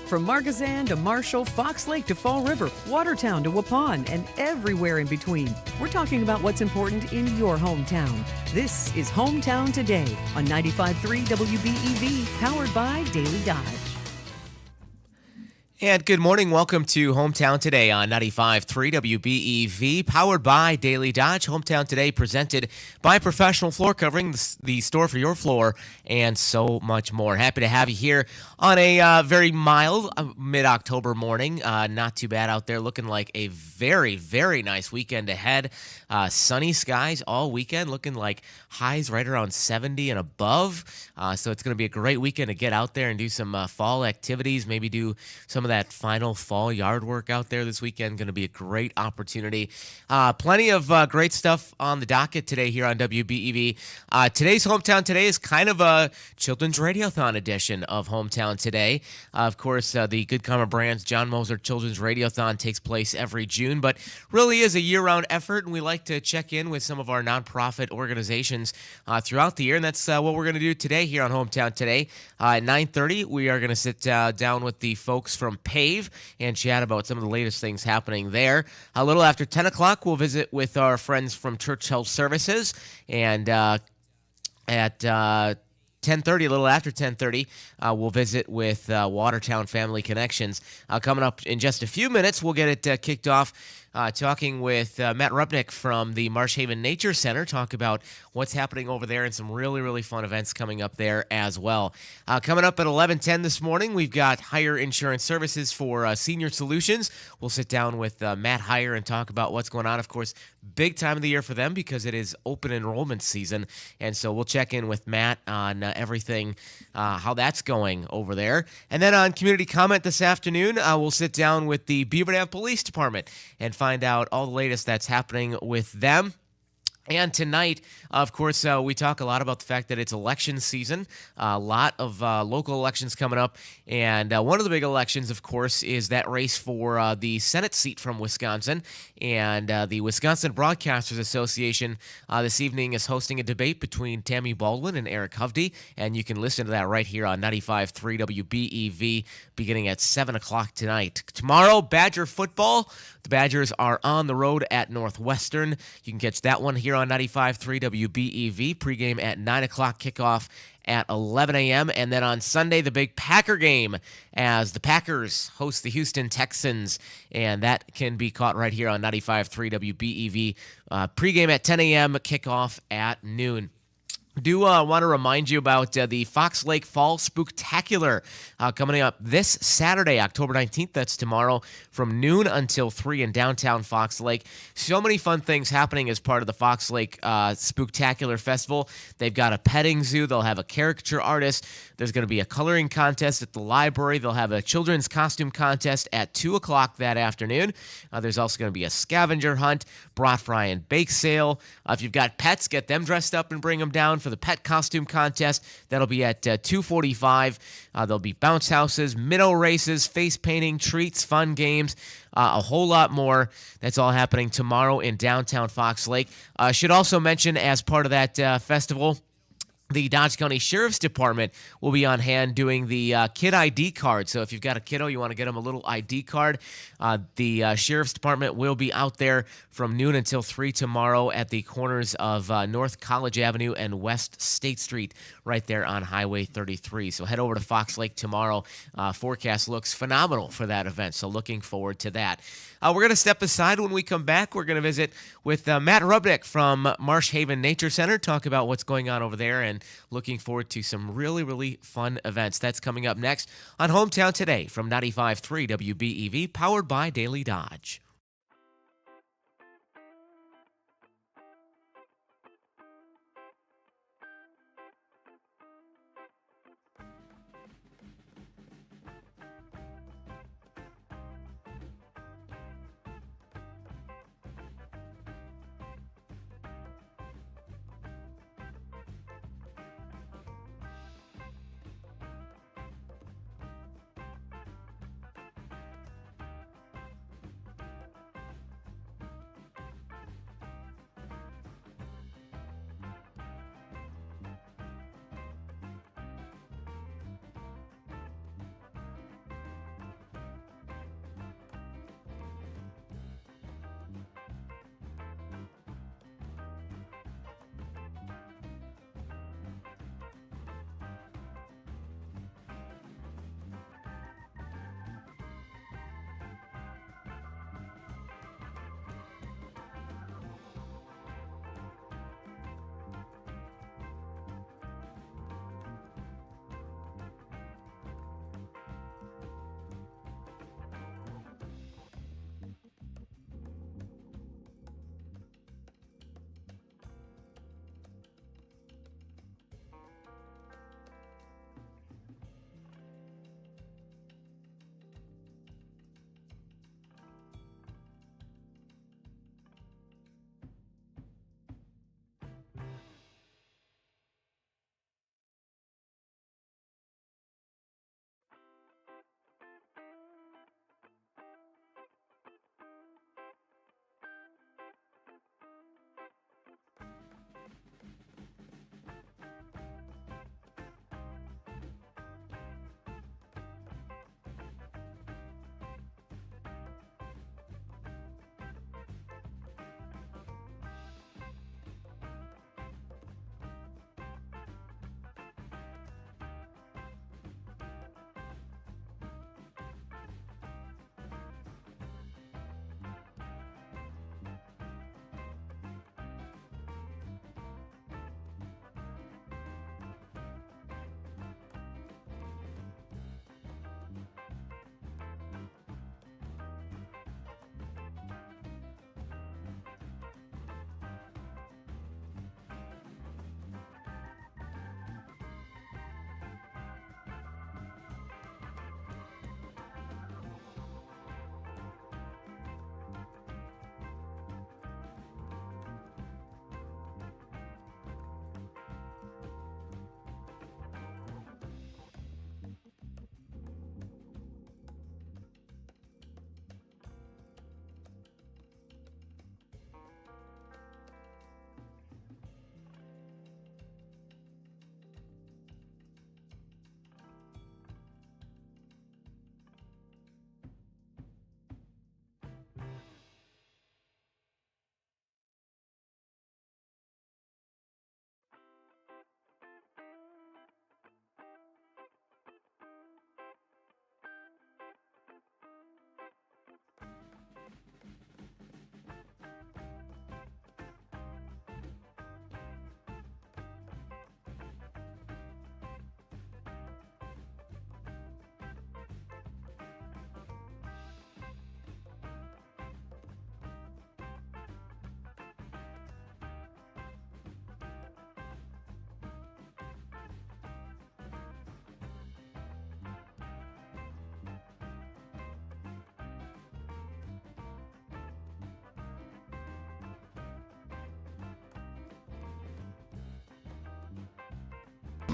From Margazan to Marshall, Fox Lake to Fall River, Watertown to Waupun, and everywhere in between, we're talking about what's important in your hometown. This is Hometown Today on 95.3 WBEV, powered by Daily Dodge. And good morning. Welcome to Hometown Today on 95.3 WBEV, powered by Daily Dodge. Hometown Today presented by Professional Floor Covering, the store for your floor, and so much more. Happy to have you here on a very mild mid-October morning. Not too bad out there. Looking like a very, very nice weekend ahead. Sunny skies all weekend. Looking like highs right around 70 and above. So it's going to be a great weekend to get out there and do some fall activities. Maybe do some of that final fall yard work out there this weekend. Going to be a great opportunity. Plenty of great stuff on the docket today here on WBEV. Today's Hometown Today is kind of a children's radiothon edition of Hometown Today. Of course, the Good Karma Brands John Moser Children's Radiothon takes place every June, but really is a year-round effort, and we like to check in with some of our nonprofit organizations throughout the year, and that's what we're going to do today here on Hometown Today. At 9:30, we are going to sit down with the folks from PAVE and chat about some of the latest things happening there. A little after 10 o'clock, we'll visit with our friends from Church Health Services, and at 10:30, a little after 10:30, we'll visit with Watertown Family Connections. Coming up in just a few minutes, we'll get it kicked off talking with Matt Rupnick from the Marsh Nature Center, talk about what's happening over there and some really, really fun events coming up there as well. Coming up at 11:10 this morning, we've got Hire Insurance Services for Senior Solutions. We'll sit down with Matt Hire and talk about what's going on. Of course, big time of the year for them because it is open enrollment season, and so we'll check in with Matt on everything, how that's going over there. And then on Community Comment this afternoon, we'll sit down with the Beaver Dam Police Department and find out all the latest that's happening with them. And tonight, of course, we talk a lot about the fact that it's election season, a lot of local elections coming up. And one of the big elections, of course, is that race for the Senate seat from Wisconsin. And the Wisconsin Broadcasters Association this evening is hosting a debate between Tammy Baldwin and Eric Hovde. And you can listen to that right here on 95.3 WBEV beginning at 7 o'clock tonight. Tomorrow, Badger football. The Badgers are on the road at Northwestern. You can catch that one here on 95.3 WBEV. Pregame at 9 o'clock, kickoff at 11 a.m. And then on Sunday, the big Packer game as the Packers host the Houston Texans. And that can be caught right here on 95.3 WBEV. Pregame at 10 a.m., kickoff at noon. I do want to remind you about the Fox Lake Fall Spooktacular coming up this Saturday, October 19th. That's tomorrow from noon until 3 in downtown Fox Lake. So many fun things happening as part of the Fox Lake Spooktacular Festival. They've got a petting zoo. They'll have a caricature artist. There's going to be a coloring contest at the library. They'll have a children's costume contest at 2 o'clock that afternoon. There's also going to be a scavenger hunt, brat fry and bake sale. If you've got pets, get them dressed up and bring them down for the pet costume contest. That'll be at 2:45. There'll be bounce houses, minnow races, face painting, treats, fun games, a whole lot more. That's all happening tomorrow in downtown Fox Lake. Should also mention, as part of that festival, the Dodge County Sheriff's Department will be on hand doing the kid ID card. So if you've got a kiddo, you want to get them a little ID card, the Sheriff's Department will be out there from noon until 3 tomorrow at the corners of North College Avenue and West State Street right there on Highway 33. So head over to Fox Lake tomorrow. Forecast looks phenomenal for that event, so looking forward to that. We're going to step aside. When we come back, we're going to visit with Matt Rupnick from Marsh Nature Center, talk about what's going on over there, and looking forward to some really, really fun events. That's coming up next on Hometown Today from 95.3 WBEV, powered by Daily Dodge.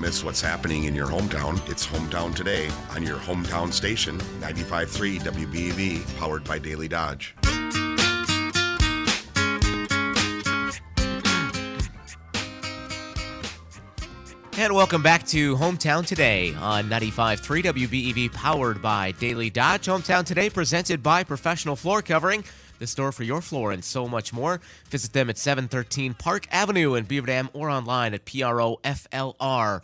miss what's happening in your hometown, it's Hometown Today on your hometown station, 95.3 WBEV, powered by Daily Dodge. And welcome back to Hometown Today on 95.3 WBEV, powered by Daily Dodge. Hometown Today presented by Professional Floor Covering, the store for your floor and so much more. Visit them at 713 Park Avenue in Beaver Dam or online at proflr.com.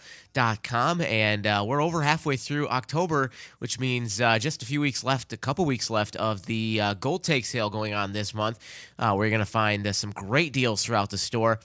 And we're over halfway through October, which means just a couple weeks left of the Gold Take sale going on this month. We're going to find some great deals throughout the store,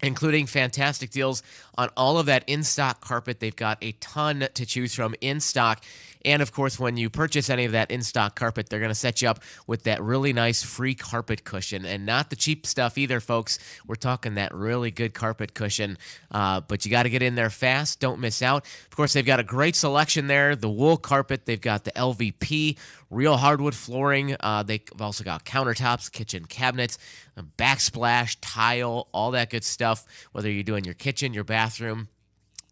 including fantastic deals on all of that in-stock carpet. They've got a ton to choose from in stock. And, of course, when you purchase any of that in-stock carpet, they're going to set you up with that really nice free carpet cushion. And not the cheap stuff either, folks. We're talking that really good carpet cushion. But you got to get in there fast. Don't miss out. Of course, they've got a great selection there. The wool carpet. They've got the LVP, real hardwood flooring. They've also got countertops, kitchen cabinets, backsplash, tile, all that good stuff, whether you're doing your kitchen, your bathroom.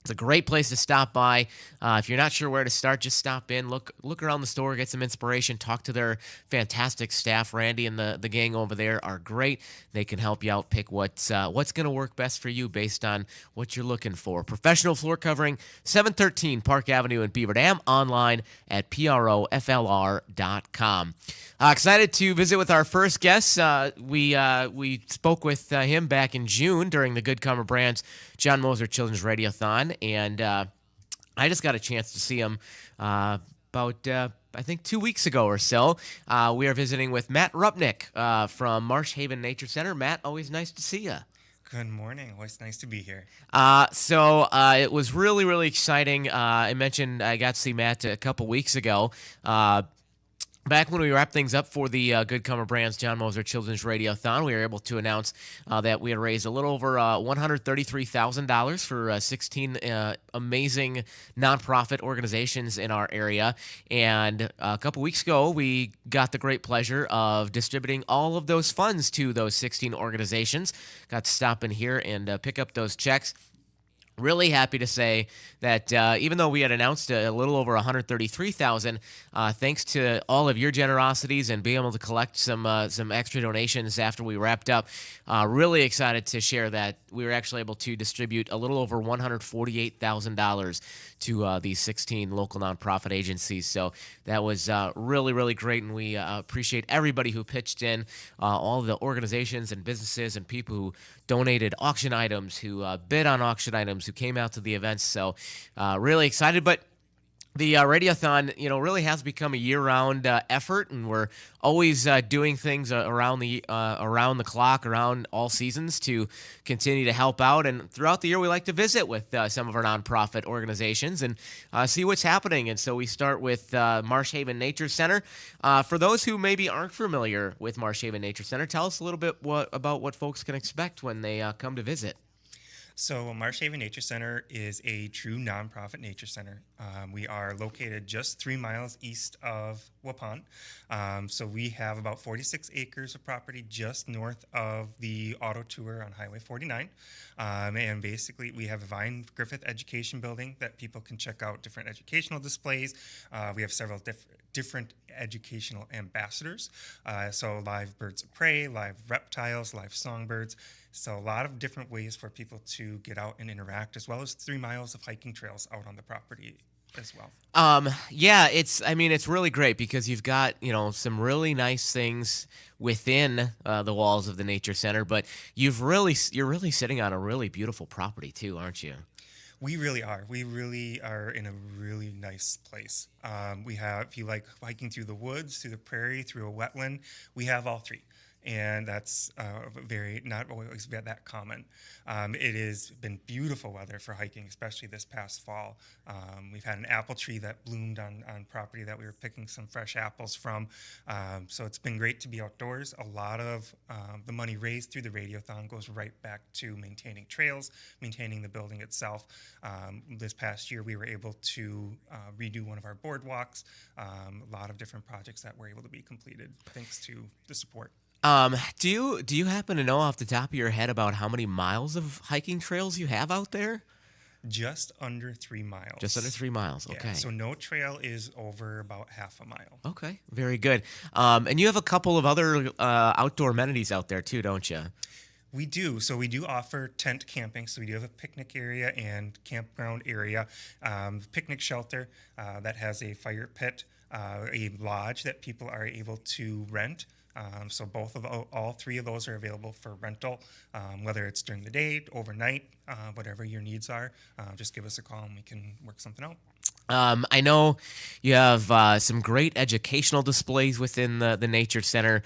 It's a great place to stop by. If you're not sure where to start, just stop in, look around the store, get some inspiration, talk to their fantastic staff. Randy and the gang over there are great. They can help you out, pick what's going to work best for you based on what you're looking for. Professional Floor Covering, 713 Park Avenue in Beaver Dam, online at proflr.com. Excited to visit with our first guest. We spoke with him back in June during the Good Karma Brands John Moser Children's Radiothon, and I just got a chance to see him about I think 2 weeks ago or so. We are visiting with Matt Rupnick from Marsh Haven Nature Center. Matt, always nice to see you. Good morning. Always nice to be here. So it was really, really exciting. I mentioned I got to see Matt a couple weeks ago. Back when we wrapped things up for the Good Karma Brands John Moser Children's Radiothon, we were able to announce that we had raised a little over $133,000 for 16 amazing nonprofit organizations in our area. And a couple weeks ago, we got the great pleasure of distributing all of those funds to those 16 organizations. Got to stop in here and pick up those checks. Really happy to say that even though we had announced a little over $133,000, thanks to all of your generosities and being able to collect some extra donations after we wrapped up, really excited to share that we were actually able to distribute a little over $148,000 to these 16 local nonprofit agencies. So that was really, really great, and we appreciate everybody who pitched in, all the organizations and businesses and people who donated auction items, who bid on auction items, who came out to the events. So really excited. But the Radiothon, really has become a year-round effort, and we're always doing things around the clock, around all seasons to continue to help out. And throughout the year, we like to visit with some of our nonprofit organizations and see what's happening. And so we start with Marsh Haven Nature Center. For those who maybe aren't familiar with Marsh Haven Nature Center, tell us a little bit about what folks can expect when they come to visit. So Marsh Haven Nature Center is a true nonprofit nature center. We are located just 3 miles east of Waupun. So we have about 46 acres of property just north of the auto tour on Highway 49. And basically we have a Vine Griffith Education Building that people can check out different educational displays. We have several different educational ambassadors. So live birds of prey, live reptiles, live songbirds. So a lot of different ways for people to get out and interact, as well as 3 miles of hiking trails out on the property as well. Yeah, it's really great because you've got, some really nice things within the walls of the Nature Center, but you're really sitting on a really beautiful property too, aren't you? We really are. We really are in a really nice place. We have, if you like hiking through the woods, through the prairie, through a wetland, we have all three. And that's not always that common. It has been beautiful weather for hiking, especially this past fall. We've had an apple tree that bloomed on property that we were picking some fresh apples from. So it's been great to be outdoors. A lot of the money raised through the Radiothon goes right back to maintaining trails, maintaining the building itself. This past year, we were able to redo one of our boardwalks. A lot of different projects that were able to be completed thanks to the support. Do you happen to know off the top of your head about how many miles of hiking trails you have out there? Just under 3 miles. Just under 3 miles. Yeah, Okay. so no trail is over about half a mile. Okay. Very good. And you have a couple of other outdoor amenities out there too, don't you? We do. So we do offer tent camping. So we do have a picnic area and campground area, picnic shelter that has a fire pit, a lodge that people are able to rent. So all three of those are available for rental, whether it's during the day, overnight, whatever your needs are. Just give us a call and we can work something out. I know you have some great educational displays within the Nature Center.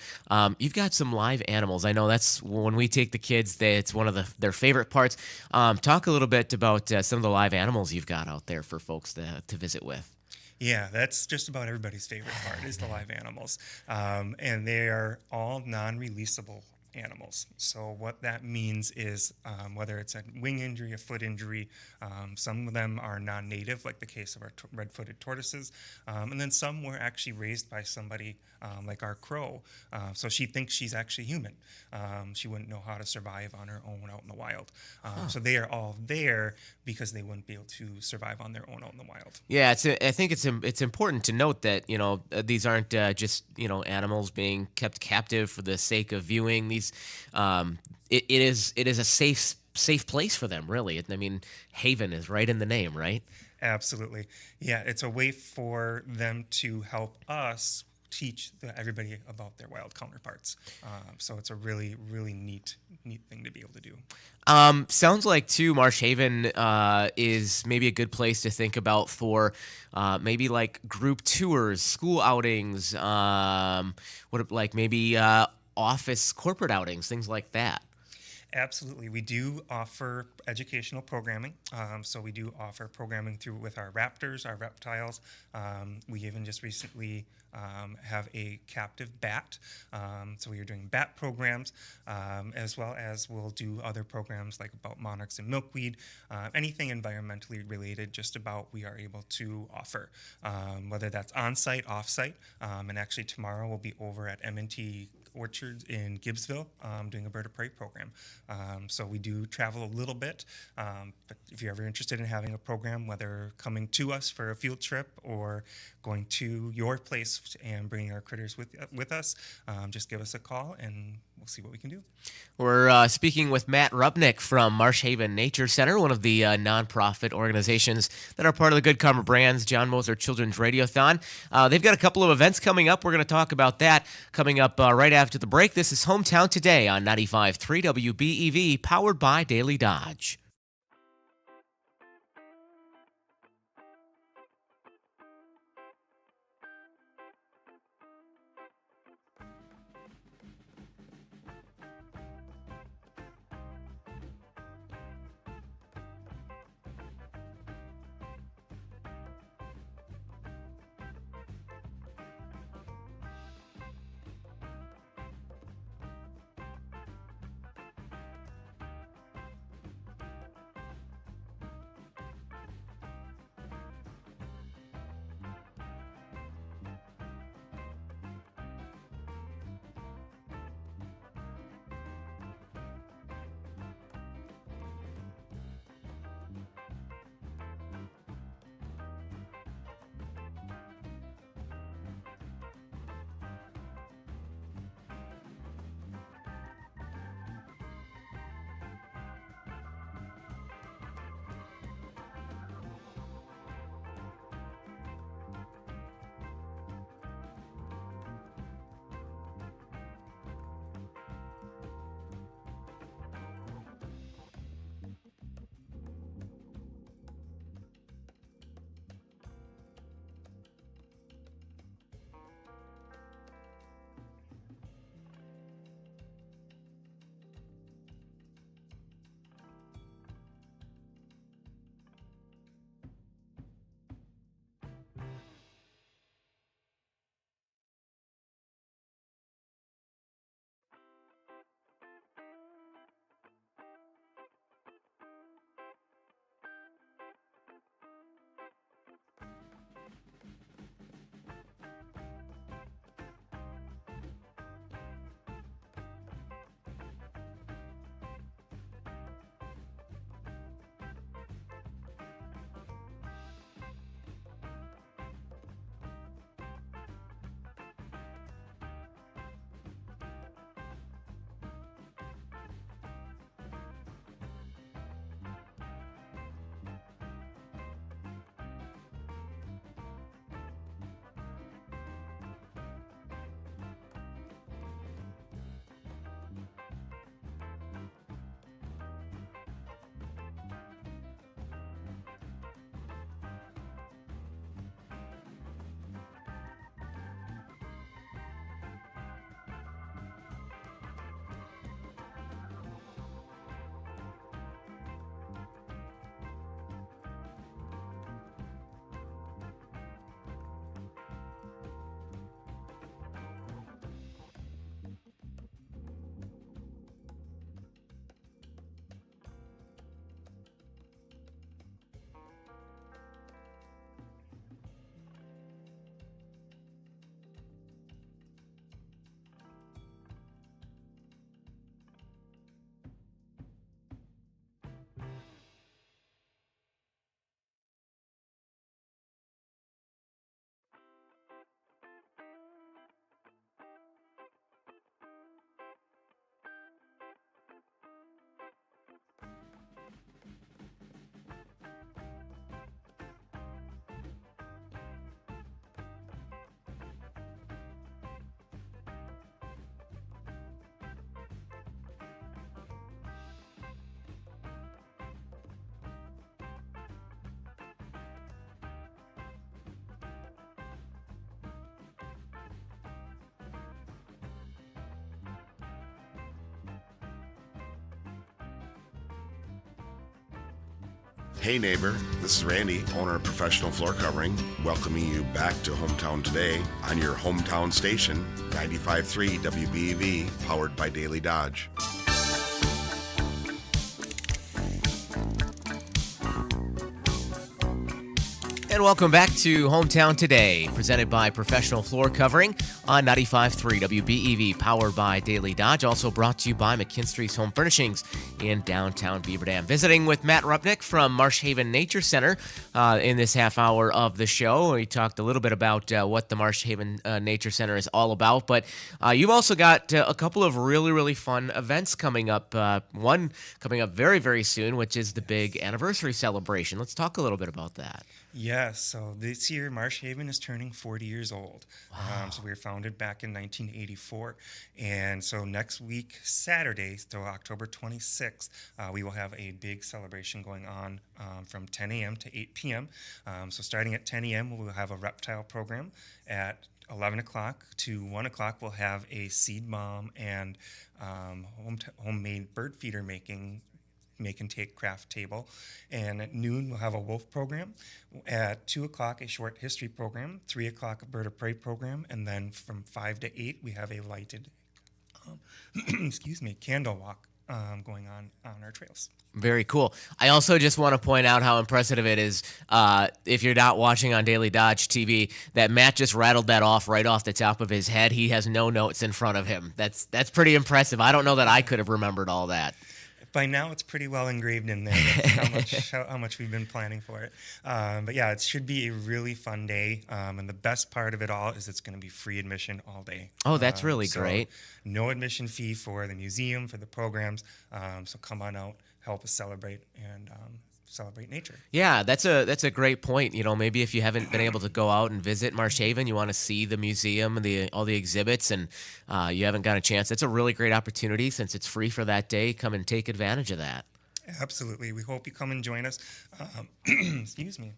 You've got some live animals. I know that's when we take the kids, it's one of their favorite parts. Talk a little bit about some of the live animals you've got out there for folks to visit with. Yeah, that's just about everybody's favorite part is the live animals. And they are all non-releasable animals. So what that means is whether it's a wing injury, a foot injury, some of them are non-native, like the case of our red-footed tortoises, and then some were actually raised by somebody like our crow. So she thinks she's actually human. She wouldn't know how to survive on her own out in the wild. So they are all there because they wouldn't be able to survive on their own out in the wild. Yeah, I think it's important to note that these aren't just animals being kept captive for the sake of viewing. These it is a safe place for them, really. I mean, haven is right in the name, right? Absolutely. Yeah, it's a way for them to help us teach everybody about their wild counterparts. So it's a really, really neat thing to be able to do. Sounds like too, Marsh Haven is maybe a good place to think about for maybe like group tours, school outings, maybe office corporate outings, things like that. Absolutely. We do offer educational programming. So we do offer programming with our raptors, our reptiles. We even just recently have a captive bat. So we are doing bat programs, as well as we'll do other programs like about monarchs and milkweed, anything environmentally related, just about we are able to offer, whether that's on-site, off-site. And actually tomorrow we'll be over at M&T Orchards in Gibbsville doing a bird of prey program. So we do travel a little bit, but if you're ever interested in having a program, whether coming to us for a field trip or going to your place and bringing our critters with us, just give us a call and we'll see what we can do. We're speaking with Matt Rupnick from Marsh Haven Nature Center, one of the nonprofit organizations that are part of the Good Karma Brands John Moser Children's Radiothon. They've got a couple of events coming up. We're going to talk about that coming up right after the break. This is Hometown Today on 95.3 WBEV, powered by Daily Dodge. Hey neighbor, this is Randy, owner of Professional Floor Covering, welcoming you back to Hometown Today on your hometown station, 95.3 WBEV, powered by Daily Dodge. And welcome back to Hometown Today, presented by Professional Floor Covering on 95.3 WBEV, powered by Daily Dodge. Also brought to you by McKinstry's Home Furnishings in downtown Beaver Dam. Visiting with Matt Rupnick from Marsh Haven Nature Center in this half hour of the show. We talked a little bit about what the Marsh Haven Nature Center is all about, but you've also got a couple of really, really fun events coming up. One coming up very, very soon, which is the big anniversary celebration. Let's talk a little bit about that. Yes, so this year Marsh Haven is turning 40 years old. Wow. So we were founded back in 1984. And so next week, Saturday, so October 26th, we will have a big celebration going on from 10 a.m. to 8 p.m. So starting at 10 a.m., we'll have a reptile program. At 11 o'clock to 1 o'clock, we'll have a seed bomb and homemade bird feeder make and take craft table. And at noon, we'll have a wolf program. At 2 o'clock, a short history program. 3 o'clock, a bird of prey program. And then from 5 to 8, we have a lighted candle walk going on our trails. Very cool. I also just want to point out how impressive it is, if you're not watching on Daily Dodge TV, that Matt just rattled that off right off the top of his head. He has no notes in front of him. That's pretty impressive. I don't know that I could have remembered all that. By now, it's pretty well engraved in there. That's how much we've been planning for it. But yeah, it should be a really fun day. And the best part of it all is it's going to be free admission all day. Oh, that's really great. No admission fee for the museum, for the programs. So come on out, help us celebrate, and celebrate nature. Yeah, that's a great point. You know, maybe if you haven't been able to go out and visit Marsh Haven, you want to see the museum and all the exhibits, and you haven't got a chance. It's a really great opportunity since it's free for that day. Come and take advantage of that. Absolutely. We hope you come and join us. Excuse me.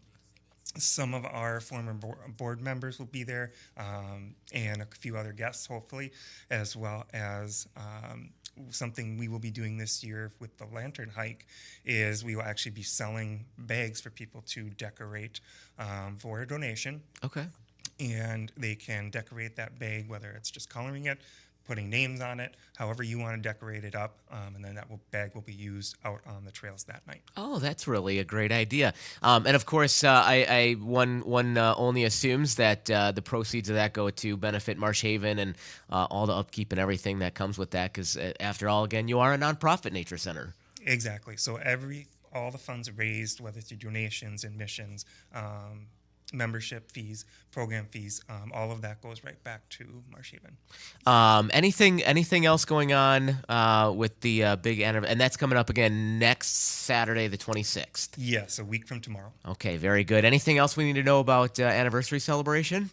Some of our former board members will be there, and a few other guests, hopefully, as well as something we will be doing this year with the lantern hike is we will actually be selling bags for people to decorate for a donation. Okay. And they can decorate that bag, whether it's just coloring it, putting names on it, however you want to decorate it up, and then that bag will be used out on the trails that night. Oh, that's really a great idea. And of course, one only assumes that the proceeds of that go to benefit Marsh Haven and all the upkeep and everything that comes with that. Because after all, again, you are a nonprofit nature center. Exactly. So all the funds raised, whether through donations, admissions, membership fees, program fees, all of that goes right back to Marsh Haven. Anything else going on with the big anniversary? And that's coming up again next Saturday, the 26th. Yes, a week from tomorrow. Okay, very good. Anything else we need to know about anniversary celebration?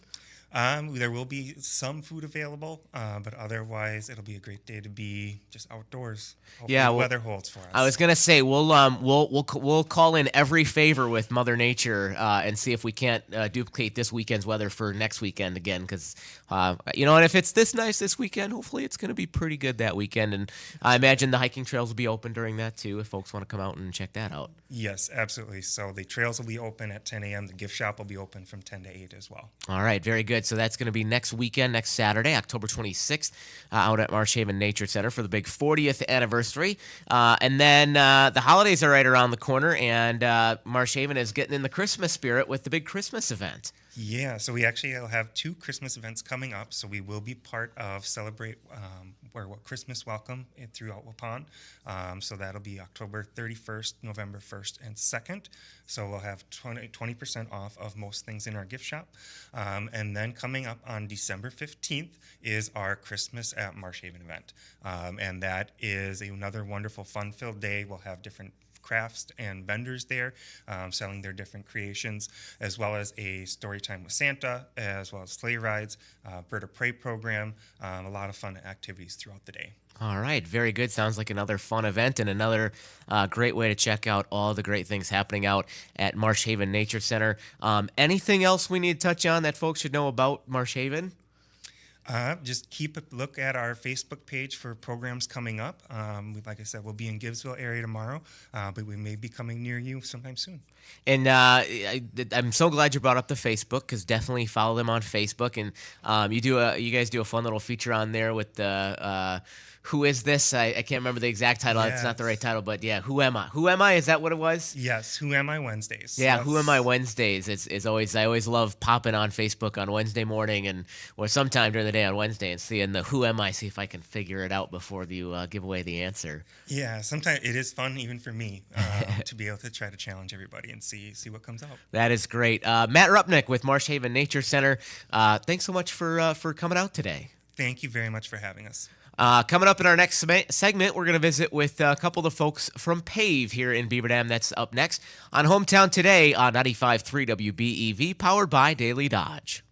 There will be some food available, but otherwise it'll be a great day to be just outdoors. Hopefully the weather holds for us. I was gonna say we'll call in every favor with Mother Nature and see if we can't duplicate this weekend's weather for next weekend again. Because and if it's this nice this weekend, hopefully it's gonna be pretty good that weekend. And I imagine the hiking trails will be open during that too, if folks want to come out and check that out. Yes, absolutely. So the trails will be open at 10 a.m. The gift shop will be open from 10 to 8 as well. All right, very good. So that's going to be next weekend, next Saturday, October 26th, out at Marsh Haven Nature Center for the big 40th anniversary. And then the holidays are right around the corner, and Marsh Haven is getting in the Christmas spirit with the big Christmas event. Yeah, so we actually will have 2 Christmas events coming up. So we will be part of Celebrate Christmas Welcome throughout Waupun. So that'll be October 31st, November 1st, and 2nd. So we'll have 20% off of most things in our gift shop. And then coming up on December 15th is our Christmas at Marsh Haven event. And that is another wonderful, fun-filled day. We'll have different crafts and vendors there selling their different creations, as well as a story time with Santa, as well as sleigh rides, bird of prey program, a lot of fun activities throughout the day. All right, very good. Sounds like another fun event and another great way to check out all the great things happening out at Marsh Haven Nature Center. Anything else we need to touch on that folks should know about Marsh Haven? Just keep a look at our Facebook page for programs coming up. Like I said, we'll be in Gibbsville area tomorrow, but we may be coming near you sometime soon. And I'm so glad you brought up the Facebook, because definitely follow them on Facebook. And you guys do a fun little feature on there with the who is this? I can't remember the exact title. It's not the right title, but yeah, who am I? Who am I? Is that what it was? Yes, Who Am I Wednesdays. Yeah, Yes. Who Am I Wednesdays is always, I always love popping on Facebook on Wednesday morning or sometime during the day on Wednesday and seeing the Who Am I, see if I can figure it out before you give away the answer. Yeah, sometimes it is fun even for me to be able to try to challenge everybody and see what comes out. That is great. Matt Rupnick with Marsh Haven Nature Center. Thanks so much for coming out today. Thank you very much for having us. Coming up in our next segment, we're going to visit with a couple of the folks from PAVE here in Beaver Dam. That's up next on Hometown Today on 95.3 WBEV, powered by Daily Dodge.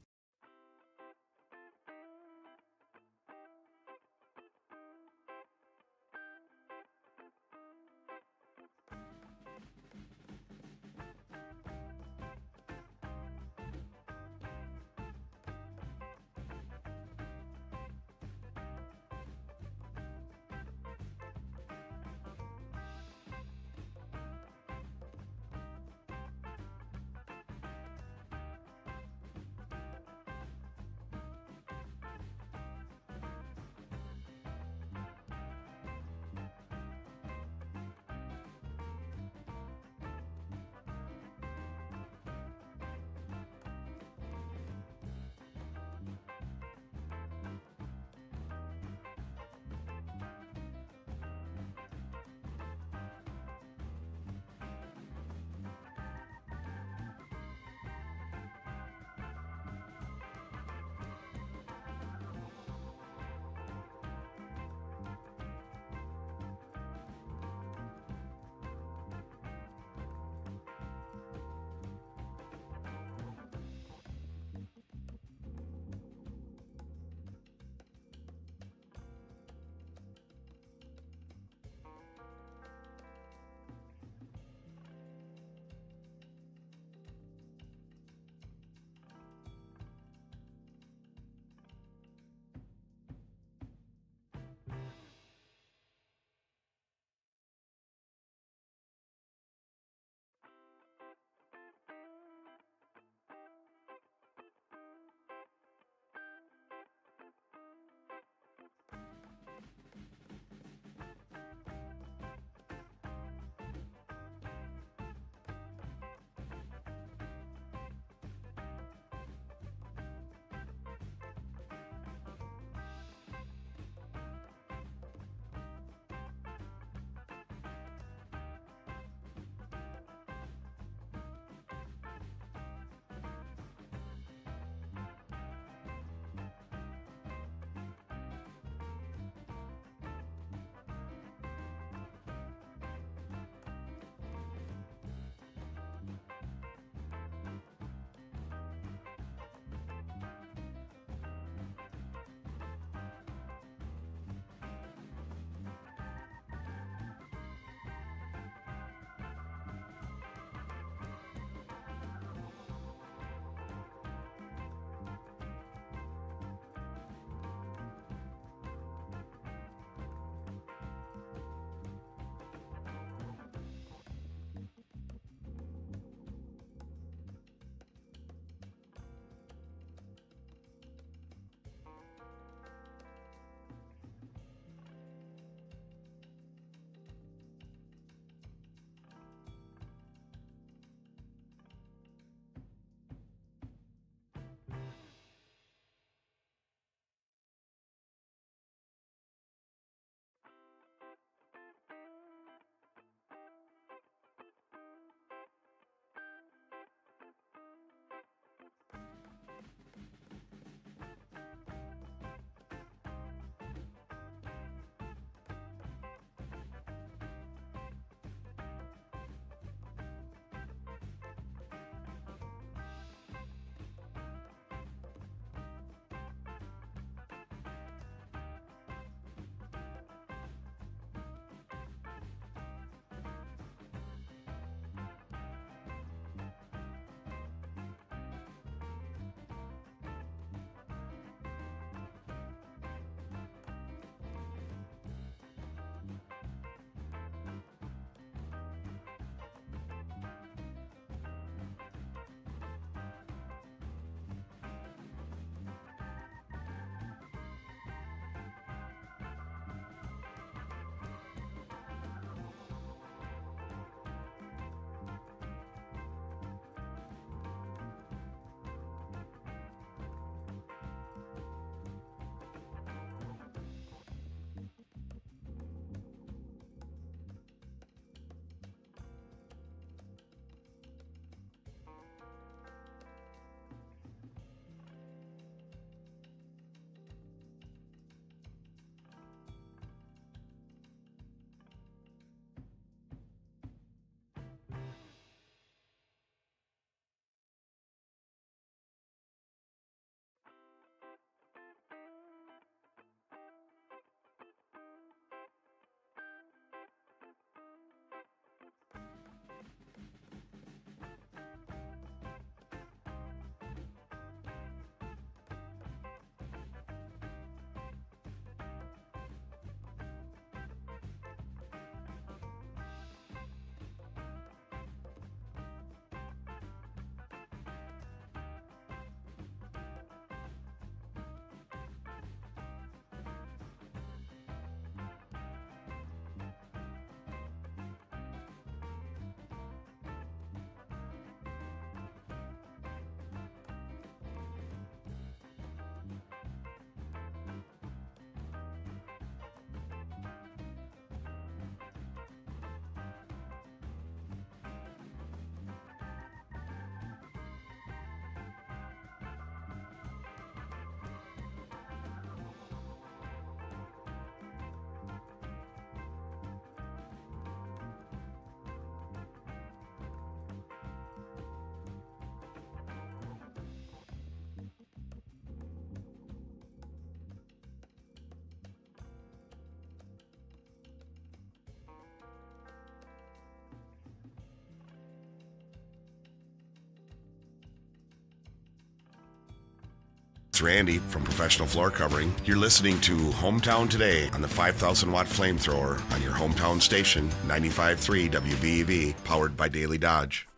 It's Randy from Professional Floor Covering. You're listening to Hometown Today on the 5,000 watt flamethrower on your hometown station, 95.3 WBEV, powered by Daily Dodge.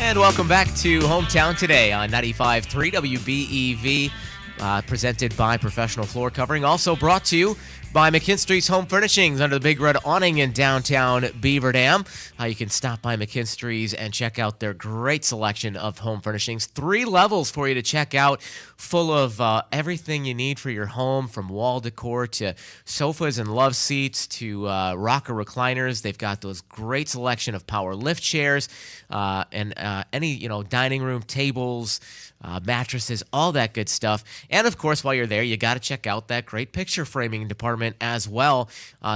And welcome back to Hometown Today on 95.3 WBEV, presented by Professional Floor Covering. Also brought to you by McKinstry's Home Furnishings under the Big Red Awning in downtown Beaver Dam. You can stop by McKinstry's and check out their great selection of home furnishings. 3 levels for you to check out, full of everything you need for your home, from wall decor to sofas and love seats to rocker recliners. They've got those great selection of power lift chairs and any dining room tables, mattresses, all that good stuff. And of course, while you're there, you got to check out that great picture framing department as well.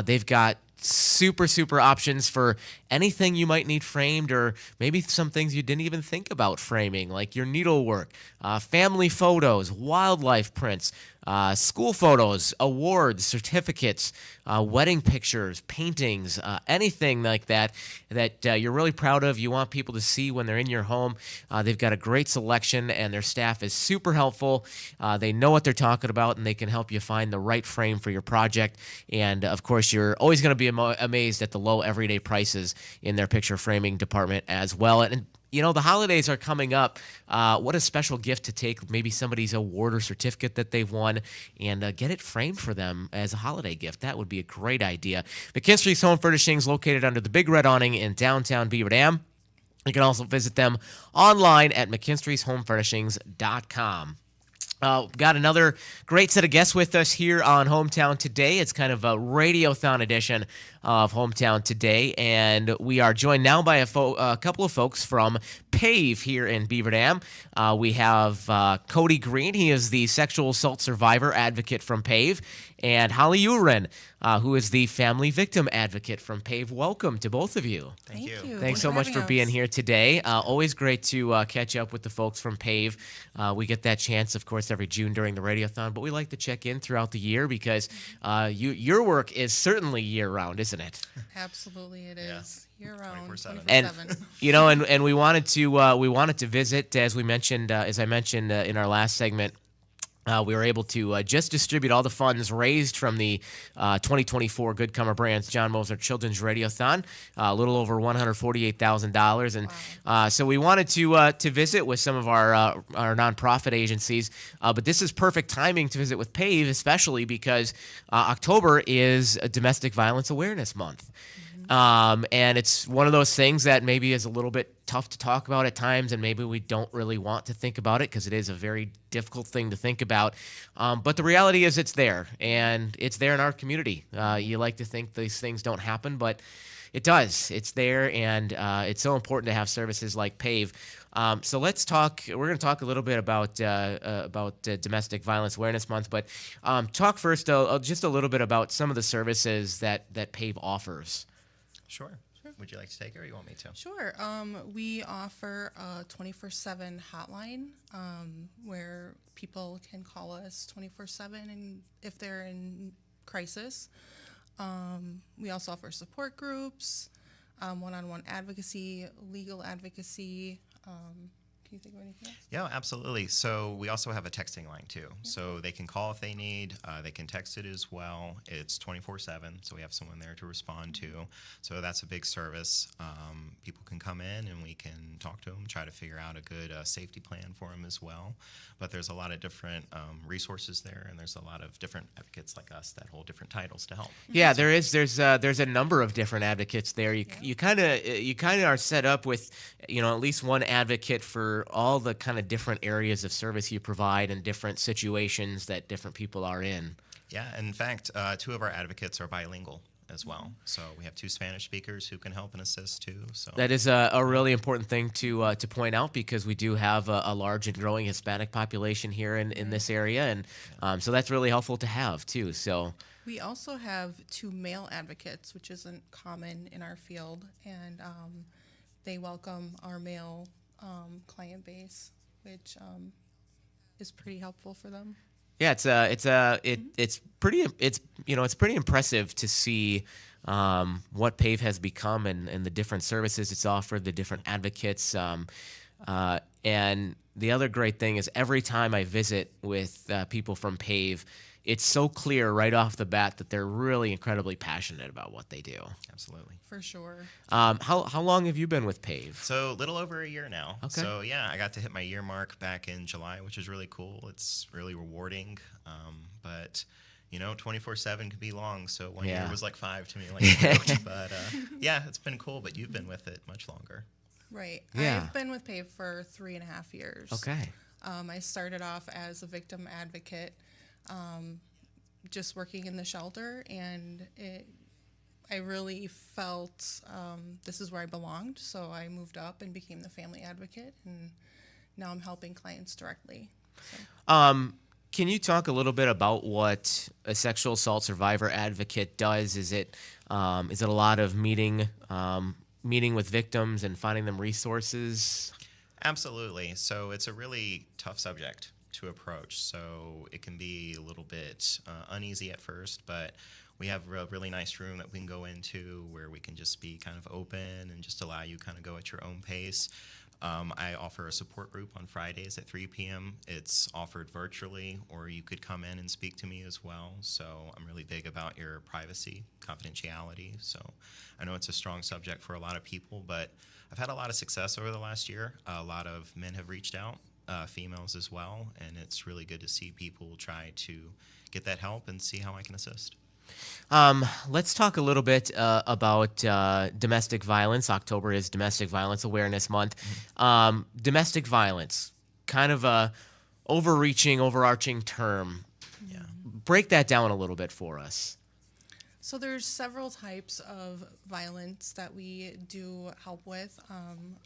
They've got super options for anything you might need framed, or maybe some things you didn't even think about framing, like your needlework, family photos, wildlife prints, school photos, awards, certificates, wedding pictures, paintings, anything like that you're really proud of, you want people to see when they're in your home. They've got a great selection, and their staff is super helpful. They know what they're talking about, and they can help you find the right frame for your project. And of course, you're always going to be amazed at the low everyday prices in their picture framing department as well. And the holidays are coming up. What a special gift to take maybe somebody's award or certificate that they've won and get it framed for them as a holiday gift. That would be a great idea. McKinstry's Home Furnishings, located under the Big Red Awning in downtown Beaver Dam. You can also visit them online at mckinstrysHomeFurnishings.com. Got another great set of guests with us here on Hometown Today. It's kind of a radiothon edition of Hometown Today, and we are joined now by a couple of folks from PAVE here in Beaver Dam. We have Cody Green. He is the sexual assault survivor advocate from PAVE, and Holly Uren, who is the family victim advocate from PAVE. Welcome to both of you. Thank you. Thanks so much for being here today. Always great to catch up with the folks from PAVE. We get that chance, of course, every June during the radiothon, but we like to check in throughout the year because your work is certainly year-round, isn't it? Absolutely, it is. Year-round, 24/7. And we wanted to visit, as I mentioned in our last segment. We were able to just distribute all the funds raised from the 2024 Good Comer Brands John Mosner Children's Radiothon, a little over $148,000, and so we wanted to visit with some of our nonprofit agencies. But this is perfect timing to visit with PAVE, especially because October is a Domestic Violence Awareness Month. And it's one of those things that maybe is a little bit tough to talk about at times, and maybe we don't really want to think about it because it is a very difficult thing to think about. But the reality is it's there, and it's there in our community. You like to think these things don't happen, but it does. It's there, and it's so important to have services like PAVE. So let's talk. We're going to talk a little bit about Domestic Violence Awareness Month, but talk first just a little bit about some of the services that PAVE offers. Sure. Would you like to take it, or you want me to? Sure. We offer a 24/7 hotline where people can call us 24/7 and if they're in crisis. We also offer support groups, one-on-one advocacy, legal advocacy. Can you think of anything else? Yeah, absolutely. So we also have a texting line too. So they can call if they need. They can text it as well. It's 24/7, so we have someone there to respond to. So that's a big service. People can come in and we can talk to them, try to figure out a good safety plan for them as well. But there's a lot of different resources there, and there's a lot of different advocates like us that hold different titles to help. Yeah, there's a number of different advocates there. You kind of are set up with at least one advocate for all the kind of different areas of service you provide and different situations that different people are in. Yeah, in fact, 2 of our advocates are bilingual as well. So we have 2 Spanish speakers who can help and assist too. So that is a really important thing to point out, because we do have a large and growing Hispanic population here in this area, and so that's really helpful to have too. So we also have 2 male advocates, which isn't common in our field, and they welcome our male client base, which is pretty helpful for them. Yeah, it's pretty it's pretty impressive to see what PAVE has become and the different services it's offered, the different advocates, and the other great thing is every time I visit with people from PAVE, it's so clear right off the bat that they're really incredibly passionate about what they do. Absolutely. For sure. How long have you been with PAVE? So a little over a year now. Okay. So yeah, I got to hit my year mark back in July, which is really cool. It's really rewarding. But 24/7 can be long. So one year was like 5 to me. But yeah, it's been cool. But you've been with it much longer. Right. Yeah. I've been with PAVE for 3.5 years. Okay. I started off as a victim advocate, just working in the shelter, and I really felt this is where I belonged. So I moved up and became the family advocate, and now I'm helping clients directly. So. Can you talk a little bit about what a sexual assault survivor advocate does? Is it a lot of meeting with victims and finding them resources? Absolutely. So it's a really tough subject to approach. So it can be a little bit uneasy at first, but we have a really nice room that we can go into where we can just be kind of open and just allow you kind of go at your own pace. I offer a support group on Fridays at 3 p.m. It's offered virtually, or you could come in and speak to me as well. So I'm really big about your privacy, confidentiality. So I know it's a strong subject for a lot of people, but I've had a lot of success over the last year. A lot of men have reached out, females as well, and it's really good to see people try to get that help and see how I can assist. Let's talk a little bit about domestic violence. October is Domestic Violence Awareness Month. Domestic violence, kind of a overarching term. Yeah. Break that down a little bit for us. So there's several types of violence that we do help with.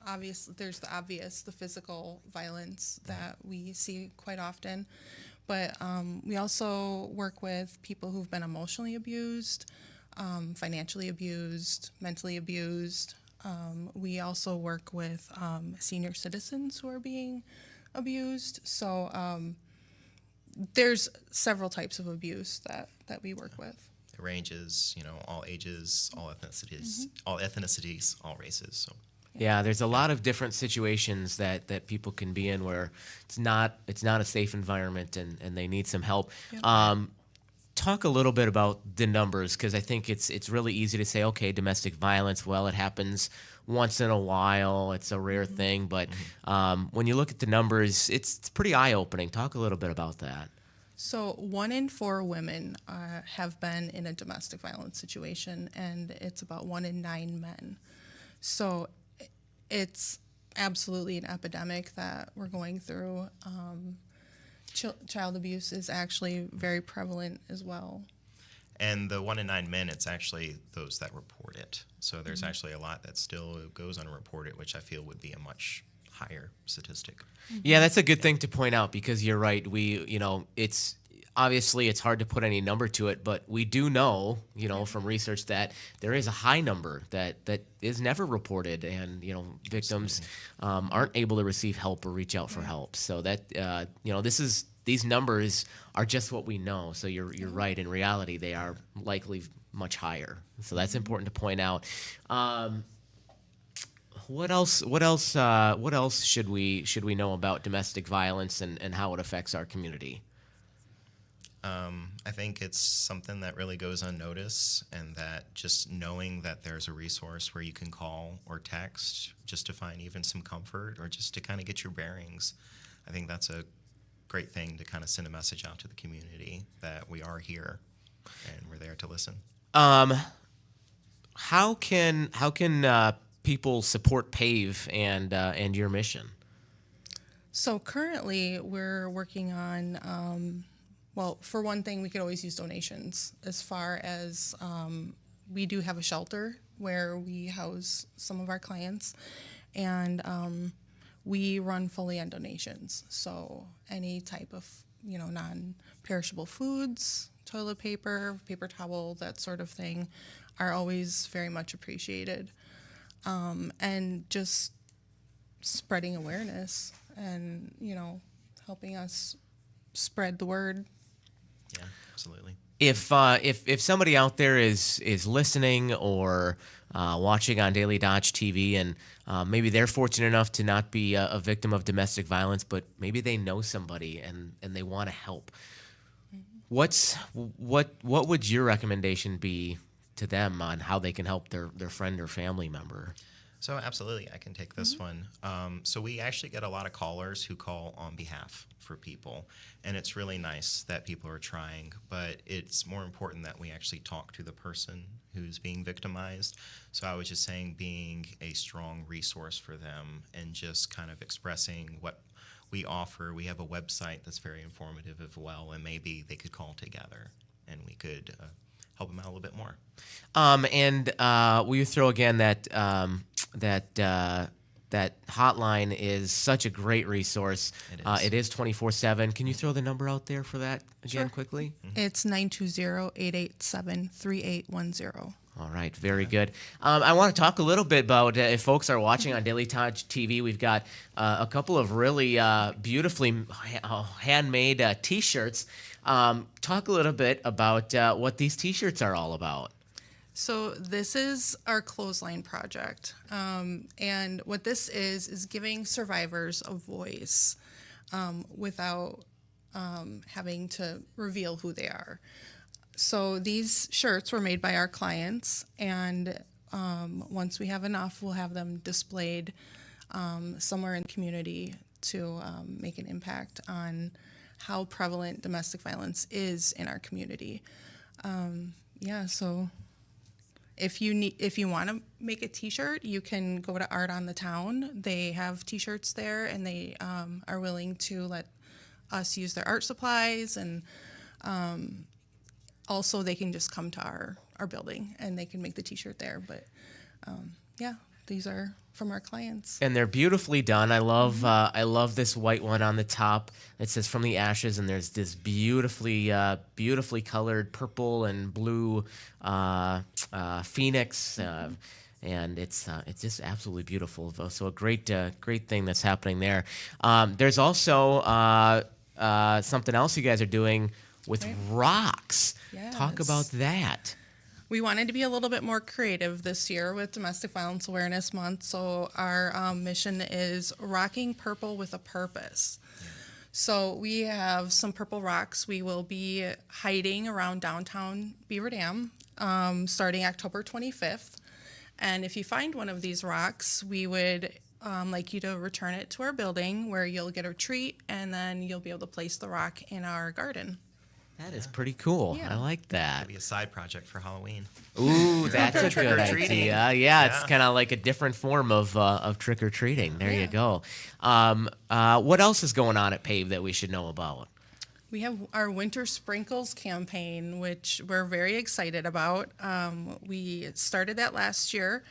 Obviously, there's the physical violence that we see quite often. But we also work with people who've been emotionally abused, financially abused, mentally abused. We also work with senior citizens who are being abused. So there's several types of abuse that we work with. It ranges, all ages, all ethnicities, all races. So. Yeah, there's a lot of different situations that people can be in where it's not a safe environment and they need some help. Yeah. Talk a little bit about the numbers, because I think it's really easy to say, okay, domestic violence, well, it happens once in a while, it's a rare thing, but when you look at the numbers, it's pretty eye-opening. Talk a little bit about that. So 1 in 4 women have been in a domestic violence situation, and it's about 1 in 9 men. So it's absolutely an epidemic that we're going through. Child abuse is actually very prevalent as well. And the 1 in 9 men, it's actually those that report it. So there's actually a lot that still goes unreported, which I feel would be a much higher statistic. Yeah, that's a good thing to point out, because you're right. It's obviously it's hard to put any number to it, but we do know, from research that there is a high number that is never reported, and victims aren't able to receive help or reach out for help. So that these numbers are just what we know. So you're right. In reality, they are likely much higher. So that's important to point out. What else should we know about domestic violence and how it affects our community? I think it's something that really goes unnoticed, and that just knowing that there's a resource where you can call or text just to find even some comfort or just to kind of get your bearings. I think that's a great thing to kind of send a message out to the community that we are here and we're there to listen. How can people support PAVE and your mission? So currently we're working on, well, for one thing, we could always use donations. As far as we do have a shelter where we house some of our clients, and we run fully on donations. So any type of non-perishable foods, toilet paper, paper towel, that sort of thing, are always very much appreciated. And just spreading awareness and helping us spread the word Absolutely. If somebody out there is listening or watching on Daily Dodge TV, and maybe they're fortunate enough to not be a victim of domestic violence, but maybe they know somebody and they want to help, what would your recommendation be to them on how they can help their friend or family member? So absolutely, I can take this one. So we actually get a lot of callers who call on behalf for people, and it's really nice that people are trying, but it's more important that we actually talk to the person who's being victimized. So I was just saying, being a strong resource for them and just kind of expressing what we offer. We have a website that's very informative as well, and maybe they could call together and we could help them out a little bit more. And will you throw again that that hotline is such a great resource. It is 24/7. Can you throw the number out there for that again quickly? It's 920-887-3810. All right, very good. I want to talk a little bit about if folks are watching on Daily Dodge TV, we've got a couple of really beautifully handmade T-shirts. Talk a little bit about what these T-shirts are all about. So this is our clothesline project, and what this is giving survivors a voice without having to reveal who they are. So these shirts were made by our clients, and once we have enough, we'll have them displayed somewhere in the community to make an impact on how prevalent domestic violence is in our community. So if you want to make a T-shirt, you can go to Art on the Town. They have T-shirts there, and they are willing to let us use their art supplies, and also they can just come to our building and they can make the T-shirt there. But these are from our clients, and they're beautifully done. I love this white one on the top. It says "From the Ashes," and there's this beautifully colored purple and blue phoenix, and it's just absolutely beautiful. So a great thing that's happening there. There's also something else you guys are doing with rocks. Yes. Talk about that. We wanted to be a little bit more creative this year with Domestic Violence Awareness Month, so our mission is Rocking Purple with a Purpose. So we have some purple rocks we will be hiding around downtown Beaver Dam starting October 25th. And if you find one of these rocks, we would like you to return it to our building, where you'll get a treat, and then you'll be able to place the rock in our garden. That is pretty cool. Yeah. I like that. Maybe a side project for Halloween. Ooh, that's a good Trick-or-treating. idea. Yeah, it's kind of like a different form of trick-or-treating. There you go. What else is going on at PAVE that we should know about? We have our Winter Sprinkles campaign, which we're very excited about. We started that last year,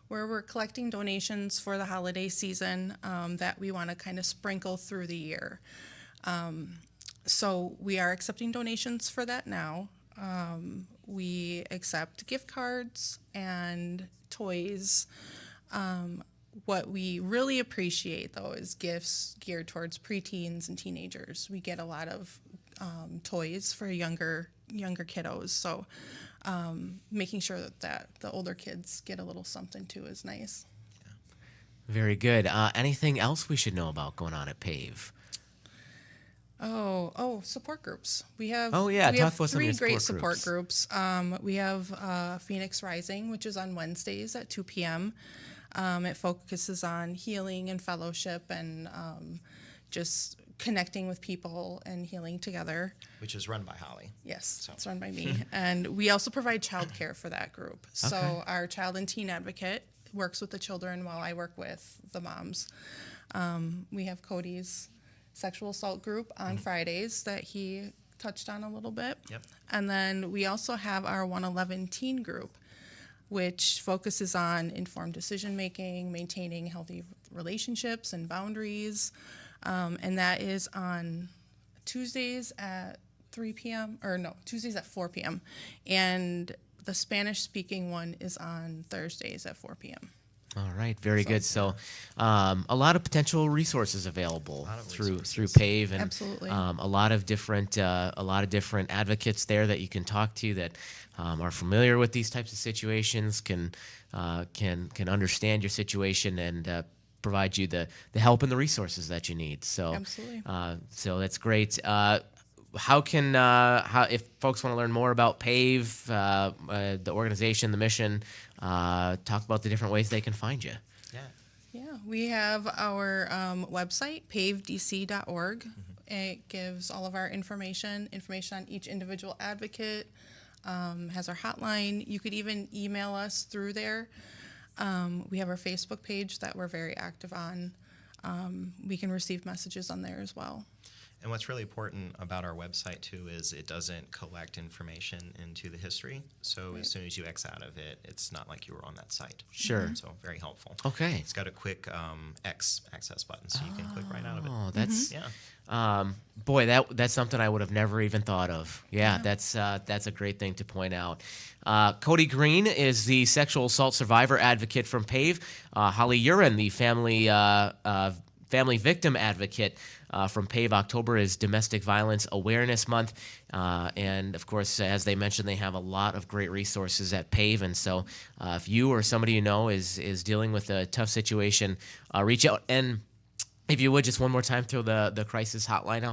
where we're collecting donations for the holiday season that we want to kind of sprinkle through the year. So we are accepting donations for that now. We accept gift cards and toys. What we really appreciate, though, is gifts geared towards preteens and teenagers. We get a lot of toys for younger kiddos. So making sure that the older kids get a little something too is nice. Very good. Anything else we should know about going on at PAVE? Support groups. We have talk about some of three your great support support groups. We have Phoenix Rising, which is on Wednesdays at 2 p.m. It focuses on healing and fellowship and just connecting with people and healing together. Which is run by Holly. Yes, it's run by me. And we also provide childcare for that group. So our child and teen advocate works with the children while I work with the moms. We have Cody's sexual assault group on Fridays that he touched on a little bit. Yep. And then we also have our 111 teen group, which focuses on informed decision making, maintaining healthy relationships and boundaries. And that is on Tuesdays at 3 p.m. Tuesdays at 4 p.m. And the Spanish speaking one is on Thursdays at 4 p.m. All right, very good. So, a lot of potential resources available through PAVE, and Absolutely. a lot of different advocates there that you can talk to that are familiar with these types of situations, can understand your situation and provide you the help and the resources that you need. So, Absolutely. So that's great. How if folks want to learn more about PAVE, the organization, the mission, talk about the different ways they can find you? Yeah, we have our website, pavedc.org. It gives all of our information on each individual advocate, has our hotline. You could even email us through there. We have our Facebook page that we're very active on. We can receive messages on there as well. And what's really important about our website too is it doesn't collect information into the history. So as soon as you X out of it, it's not like you were on that site. Sure. So very helpful. Okay. It's got a quick X access button, so you can click right out of it. Oh, that's Yeah. boy, that's something I would have never even thought of. Yeah, that's a great thing to point out. Cody Green is the sexual assault survivor advocate from PAVE. Holly Urin, the family victim advocate from PAVE. October is Domestic Violence Awareness Month. And, of course, as they mentioned, they have a lot of great resources at PAVE. And so if you or somebody you know is dealing with a tough situation, reach out. And if you would, just one more time, throw the crisis hotline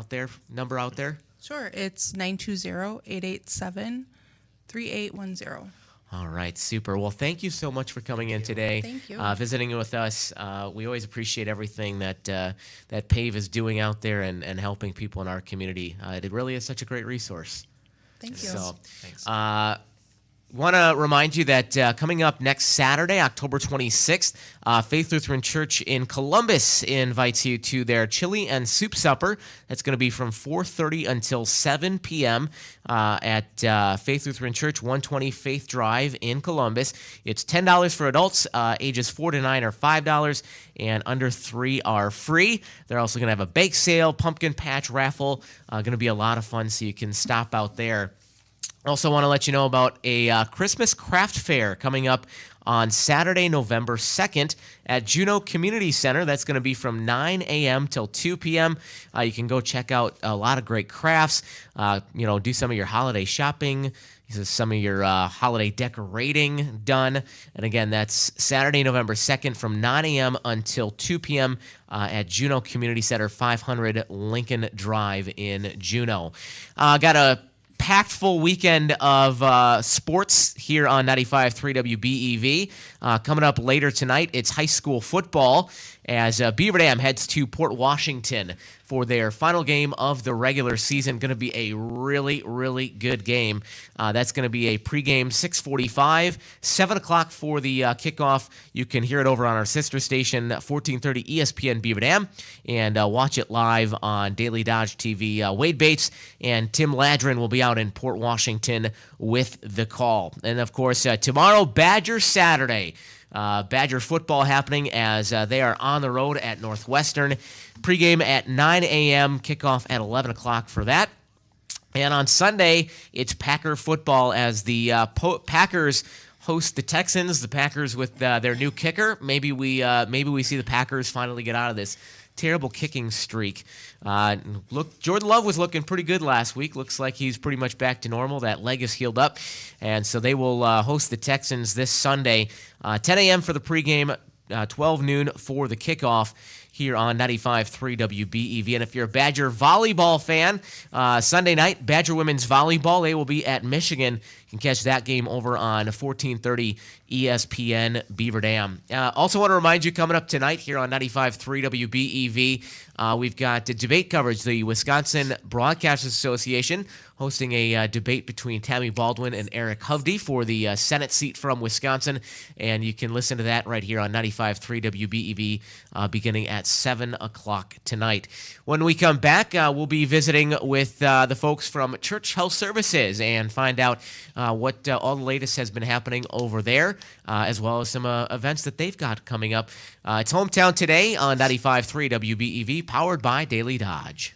number out there. Sure, it's 920-887-3810. All right, super. Well, thank you so much for coming in today. Thank you. Visiting with us. We always appreciate everything that PAVE is doing out there and helping people in our community. It really is such a great resource. Thank you. So, Thanks. want to remind you that coming up next Saturday, October 26th, Faith Lutheran Church in Columbus invites you to their chili and soup supper. That's going to be from 4:30 until 7 p.m. At Faith Lutheran Church, 120 Faith Drive in Columbus. It's $10 for adults. Ages 4 to 9 are $5, and under 3 are free. They're also going to have a bake sale, pumpkin patch raffle. Going to be a lot of fun, so you can stop out there. Also want to let you know about a Christmas craft fair coming up on Saturday, November 2nd at Juneau Community Center. That's going to be from 9 a.m. till 2 p.m. You can go check out a lot of great crafts, do some of your holiday shopping, some of your holiday decorating done. And again, that's Saturday, November 2nd from 9 a.m. until 2 p.m. At Juneau Community Center, 500 Lincoln Drive in Juneau. Got a packed full weekend of sports here on 95.3 WBEV. Coming up later tonight, it's high school football as Beaver Dam heads to Port Washington for their final game of the regular season. Going to be a really, really good game. That's going to be a pregame 6:45, 7 o'clock for the kickoff. You can hear it over on our sister station, 1430 ESPN Beaver Dam, and watch it live on Daily Dodge TV. Wade Bates and Tim Ladrin will be out in Port Washington with the call. And, of course, tomorrow, Badger Saturday. Badger football happening as they are on the road at Northwestern. Pregame at 9 a.m., kickoff at 11 o'clock for that. And on Sunday, it's Packer football as the Packers host the Texans. The Packers with their new kicker. Maybe we see the Packers finally get out of this terrible kicking streak. Jordan Love was looking pretty good last week. Looks like he's pretty much back to normal. That leg is healed up. And so they will host the Texans this Sunday, 10 a.m. for the pregame, 12 noon for the kickoff here on 95.3 WBEV. And if you're a Badger volleyball fan, Sunday night, Badger women's volleyball, they will be at Michigan. You can catch that game over on 1430 ESPN Beaver Dam. Also want to remind you, coming up tonight here on 95.3 WBEV, we've got debate coverage. The Wisconsin Broadcasters Association hosting a debate between Tammy Baldwin and Eric Hovde for the Senate seat from Wisconsin. And you can listen to that right here on 95.3 WBEV beginning at 7 o'clock tonight. When we come back, we'll be visiting with the folks from Church Health Services and find out what all the latest has been happening over there, as well as some events that they've got coming up. It's Hometown Today on 95.3 WBEV, powered by Daily Dodge.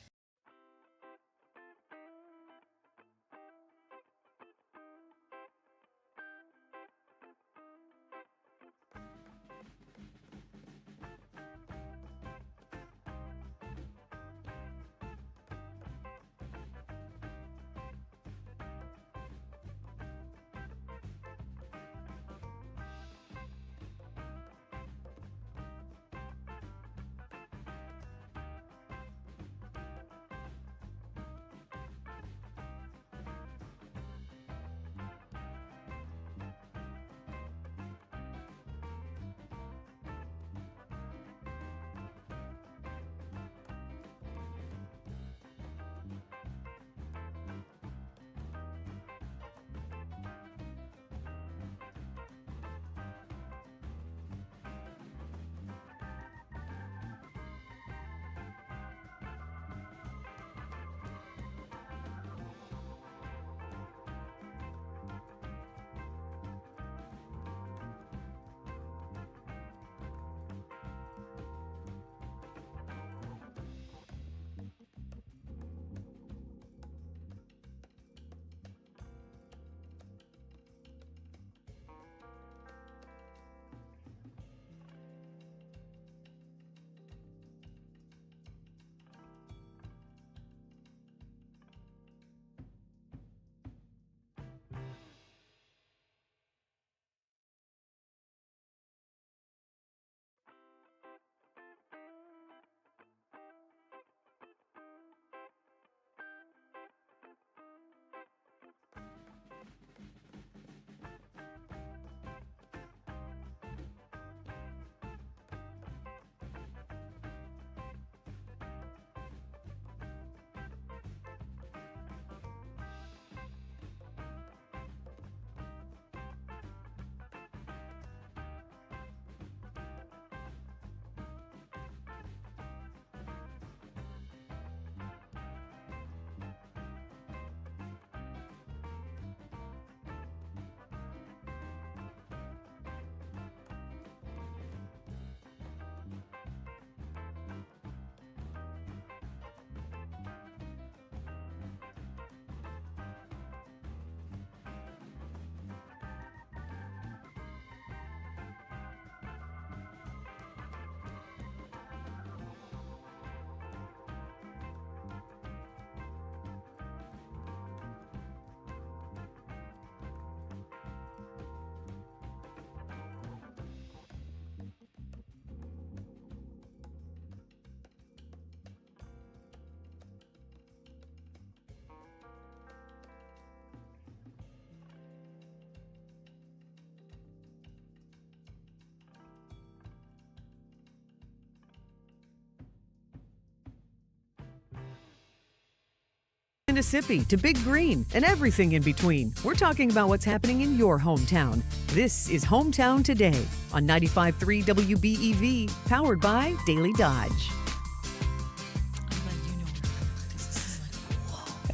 Mississippi to Big Green and everything in between. We're talking about what's happening in your hometown. This is Hometown Today on 95.3 WBEV, powered by Daily Dodge.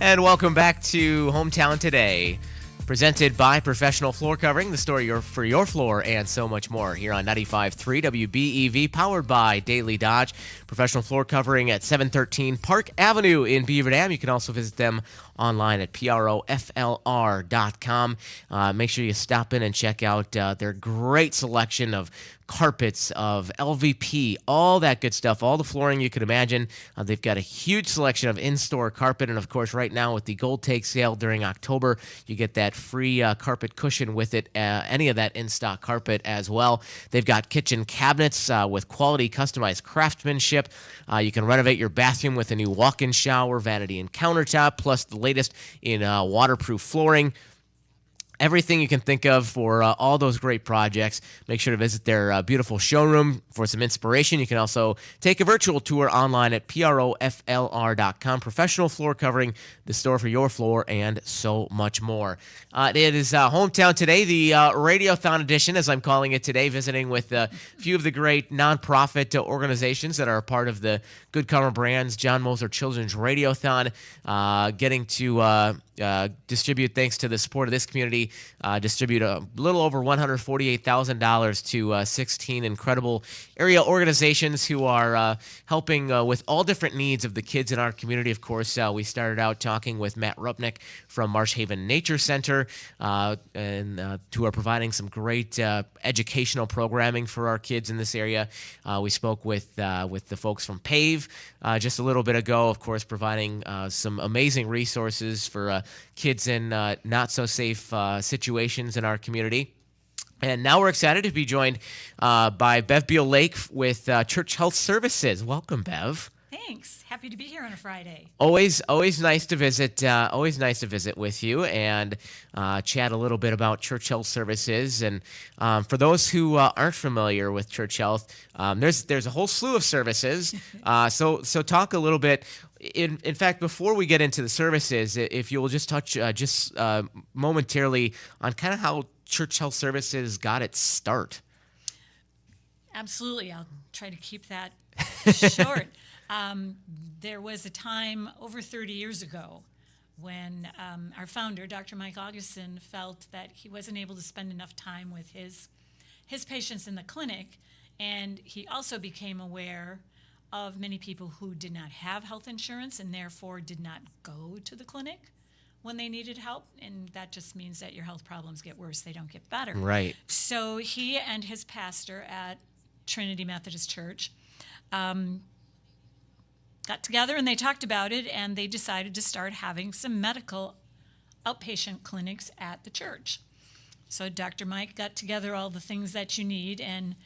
And welcome back to Hometown Today, presented by Professional Floor Covering, the store for your floor and so much more here on 95.3 WBEV, powered by Daily Dodge. Professional Floor Covering at 713 Park Avenue in Beaver Dam. You can also visit them online at proflr.com. Make sure you stop in and check out their great selection of carpets, of LVP, all that good stuff, all the flooring you could imagine. They've got a huge selection of in-store carpet, and of course right now with the Gold Take sale during October, you get that free carpet cushion with it, any of that in-stock carpet as well. They've got kitchen cabinets with quality customized craftsmanship. You can renovate your bathroom with a new walk-in shower, vanity and countertop, plus the latest in waterproof flooring. Everything you can think of for all those great projects. Make sure to visit their beautiful showroom for some inspiration. You can also take a virtual tour online at proflr.com. Professional Floor Covering, the store for your floor, and so much more. It is Hometown Today, the Radiothon edition, as I'm calling it today, visiting with a few of the great nonprofit organizations that are a part of the Good Karma Brands John Moser Children's Radiothon, getting to distribute, thanks to the support of this community, distribute a little over $148,000 to 16 incredible area organizations who are helping with all different needs of the kids in our community. Of course, we started out talking with Matt Rupnick from Marsh Haven Nature Center, and who are providing some great educational programming for our kids in this area. We spoke with the folks from PAVE just a little bit ago, of course, providing some amazing resources for kids in not-so-safe situations in our community. And now we're excited to be joined by Bev Beal-Lake with Church Health Services. Welcome, Bev. Thanks. Happy to be here on a Friday. Always nice to visit. Always nice to visit with you and chat a little bit about Church Health Services. And for those who aren't familiar with Church Health, there's a whole slew of services. So talk a little bit. In fact, before we get into the services, if you will just touch momentarily on kind of how Church Health Services got its start. Absolutely. I'll try to keep that short. There was a time over 30 years ago when our founder, Dr. Mike Augustin, felt that he wasn't able to spend enough time with his patients in the clinic, and he also became aware of many people who did not have health insurance and therefore did not go to the clinic when they needed help, and that just means that your health problems get worse, they don't get better. Right. So he and his pastor at Trinity Methodist Church got together and they talked about it, and they decided to start having some medical outpatient clinics at the church. So Dr. Mike got together all the things that you need, and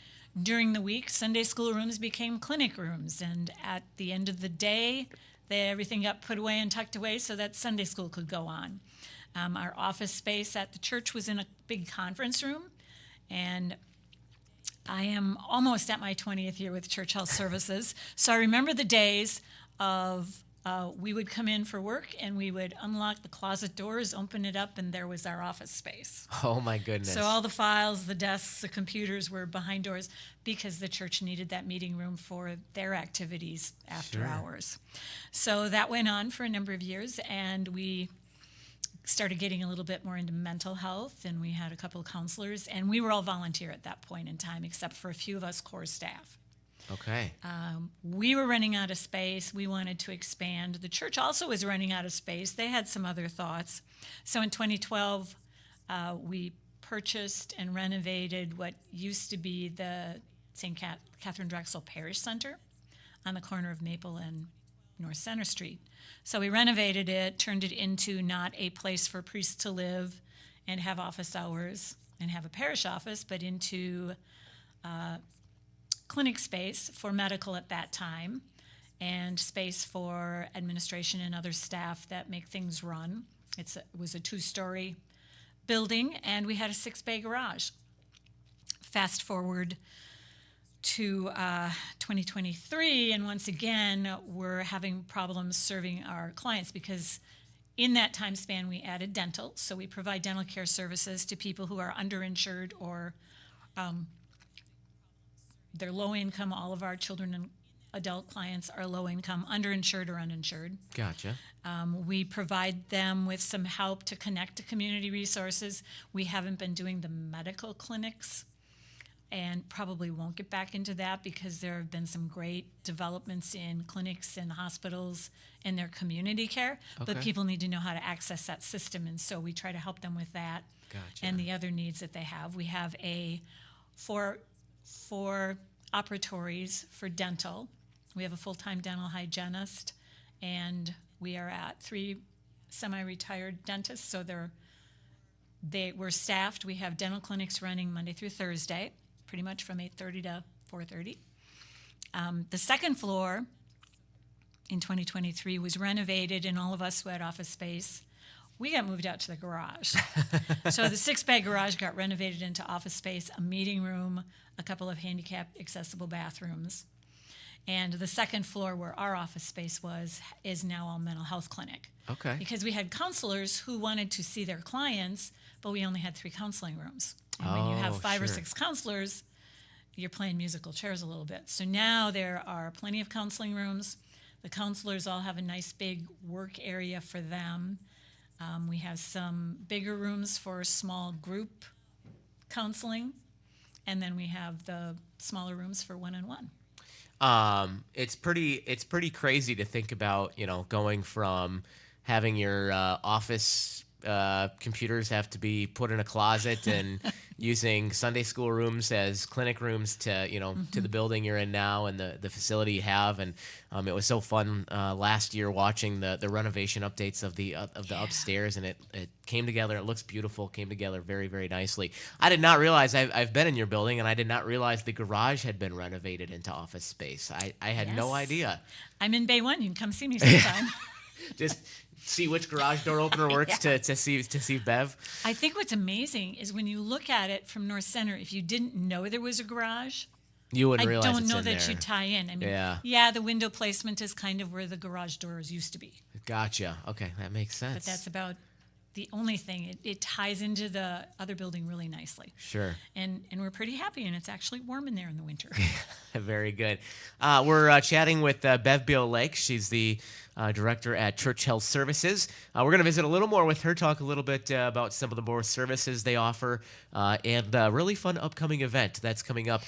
during the week, Sunday school rooms became clinic rooms, and at the end of the day, everything got put away and tucked away so that Sunday school could go on. Our office space at the church was in a big conference room, and I am almost at my 20th year with Church Health Services, so I remember the days of we would come in for work and we would unlock the closet doors, open it up, and there was our office space. Oh, my goodness. So all the files, the desks, the computers were behind doors because the church needed that meeting room for their activities after hours. So that went on for a number of years, and we started getting a little bit more into mental health, and we had a couple of counselors, and we were all volunteer at that point in time, except for a few of us core staff. Okay. We were running out of space. We wanted to expand. The church also was running out of space. They had some other thoughts. So in 2012, we purchased and renovated what used to be the St. Catherine Drexel Parish Center on the corner of Maple and North Center Street. So we renovated it, turned it into not a place for priests to live and have office hours and have a parish office, but into clinic space for medical at that time, and space for administration and other staff that make things run. It was a 2-story building, and we had a 6-bay garage. Fast forward to 2023, and once again, we're having problems serving our clients because In that time span, we added dental. So we provide dental care services to people who are underinsured or they're low income. All of our children and adult clients are low income, underinsured or uninsured. Gotcha. We provide them with some help to connect to community resources. We haven't been doing the medical clinics and probably won't get back into that because there have been some great developments in clinics and hospitals in their community care. But Okay. people need to know how to access that system, and so we try to help them with that. Gotcha. And the other needs that they have. We have four operatories for dental. We have a full-time dental hygienist, and we are at 3 semi-retired dentists, so we're staffed. We have dental clinics running Monday through Thursday, pretty much from 8:30 to 4:30. The second floor in 2023 was renovated, and all of us who had office space, we got moved out to the garage. So the 6-bay garage got renovated into office space, a meeting room, a couple of handicapped accessible bathrooms. And the second floor where our office space is now all mental health clinic. Okay. Because we had counselors who wanted to see their clients, but we only had 3 counseling rooms. And when you have 5 or sure. 6 counselors, you're playing musical chairs a little bit. So now there are plenty of counseling rooms. The counselors all have a nice big work area for them. We have some bigger rooms for small group counseling, and then we have the smaller rooms for one-on-one. It's pretty crazy to think about, going from having your office computers have to be put in a closet and using Sunday school rooms as clinic rooms to, to the building you're in now and the facility you have. And it was so fun last year watching the renovation updates of the upstairs, and it came together. It looks beautiful. Came together very, very nicely. I did not realize I've been in your building, and I did not realize the garage had been renovated into office space. I had no Yes. idea. I'm in Bay 1. You can come see me sometime. Just see which garage door opener works to see Bev. I think what's amazing is when you look at it from North Center, if you didn't know there was a garage, You wouldn't I realize don't it's know in that there. you tie in. I mean, Yeah. the window placement is kind of where the garage doors used to be. Gotcha. Okay, that makes sense. But that's about the only thing. It ties into the other building really nicely. Sure. And we're pretty happy, and it's actually warm in there in the winter. Very good. We're chatting with Bev Beal Lake. She's the director at Church Health Services. We're going to visit a little more with her, talk a little bit about some of the more services they offer, and a really fun upcoming event that's coming up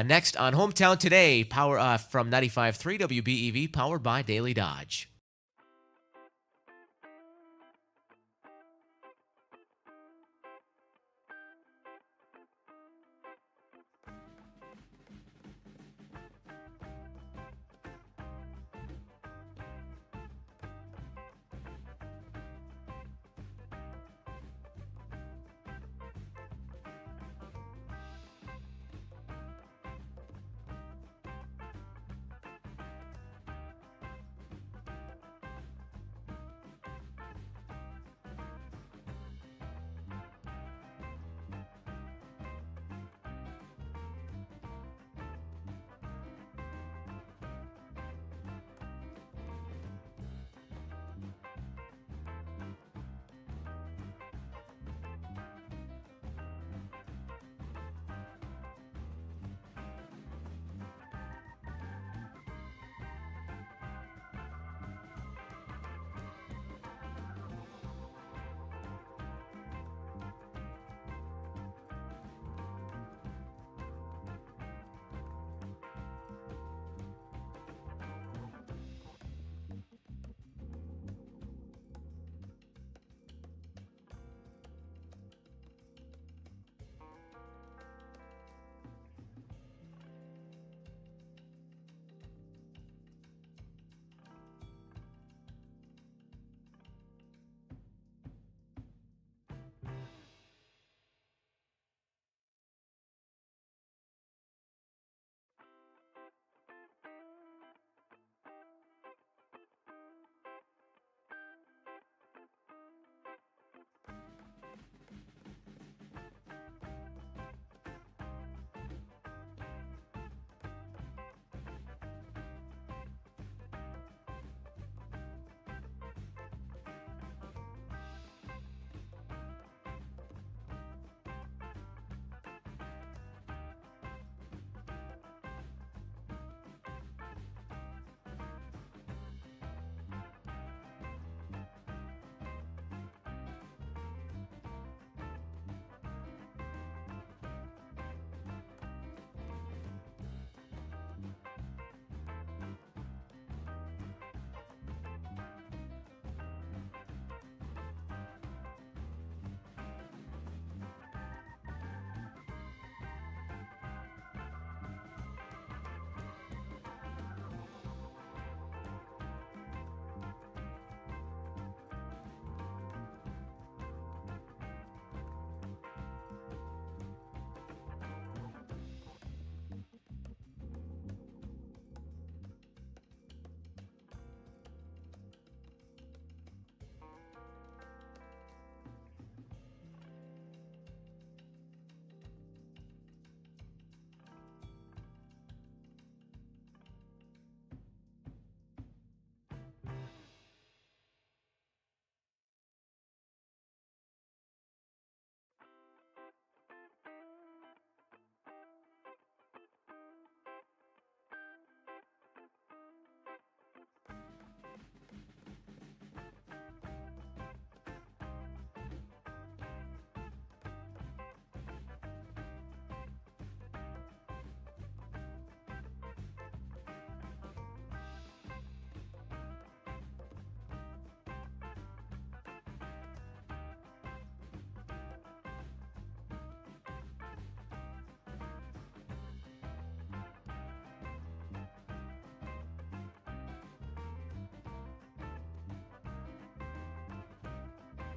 next on Hometown Today, power from 95.3 WBEV, powered by Daily Dodge.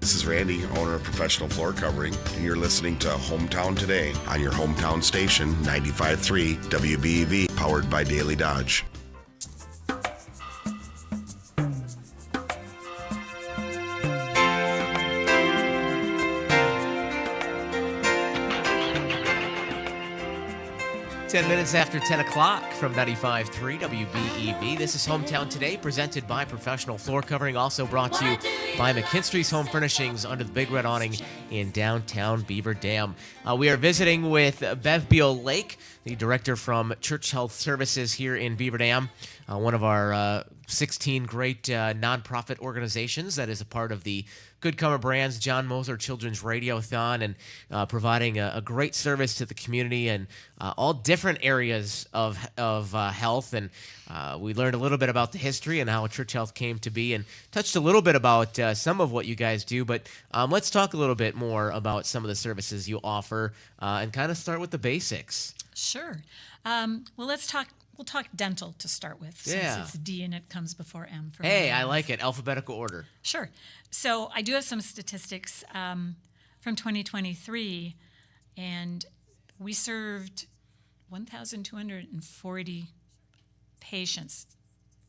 This is Randy, owner of Professional Floor Covering, and you're listening to Hometown Today on your hometown station, 95.3 WBEV, powered by Daily Dodge. Ten minutes after 10 o'clock from 95.3 WBEV. This is Hometown Today, presented by Professional Floor Covering, also brought to you by McKinstry's Home Furnishings under the Big Red Awning in downtown Beaver Dam. We are visiting with Bev Beal Lake, the director from Church Health Services here in Beaver Dam, one of our 16 great nonprofit organizations that is a part of the Good Comer Brands John Moser Children's Radiothon, and providing a great service to the community and all different areas of health. And we learned a little bit about the history and how Church Health came to be, and touched a little bit about some of what you guys do. But let's talk a little bit more about some of the services you offer, and kind of start with the basics. Sure. Well, we'll talk dental to start with, since it's D and it comes before M. For Hey, I like it. Alphabetical order. Sure. So I do have some statistics from 2023, and we served 1,240 patients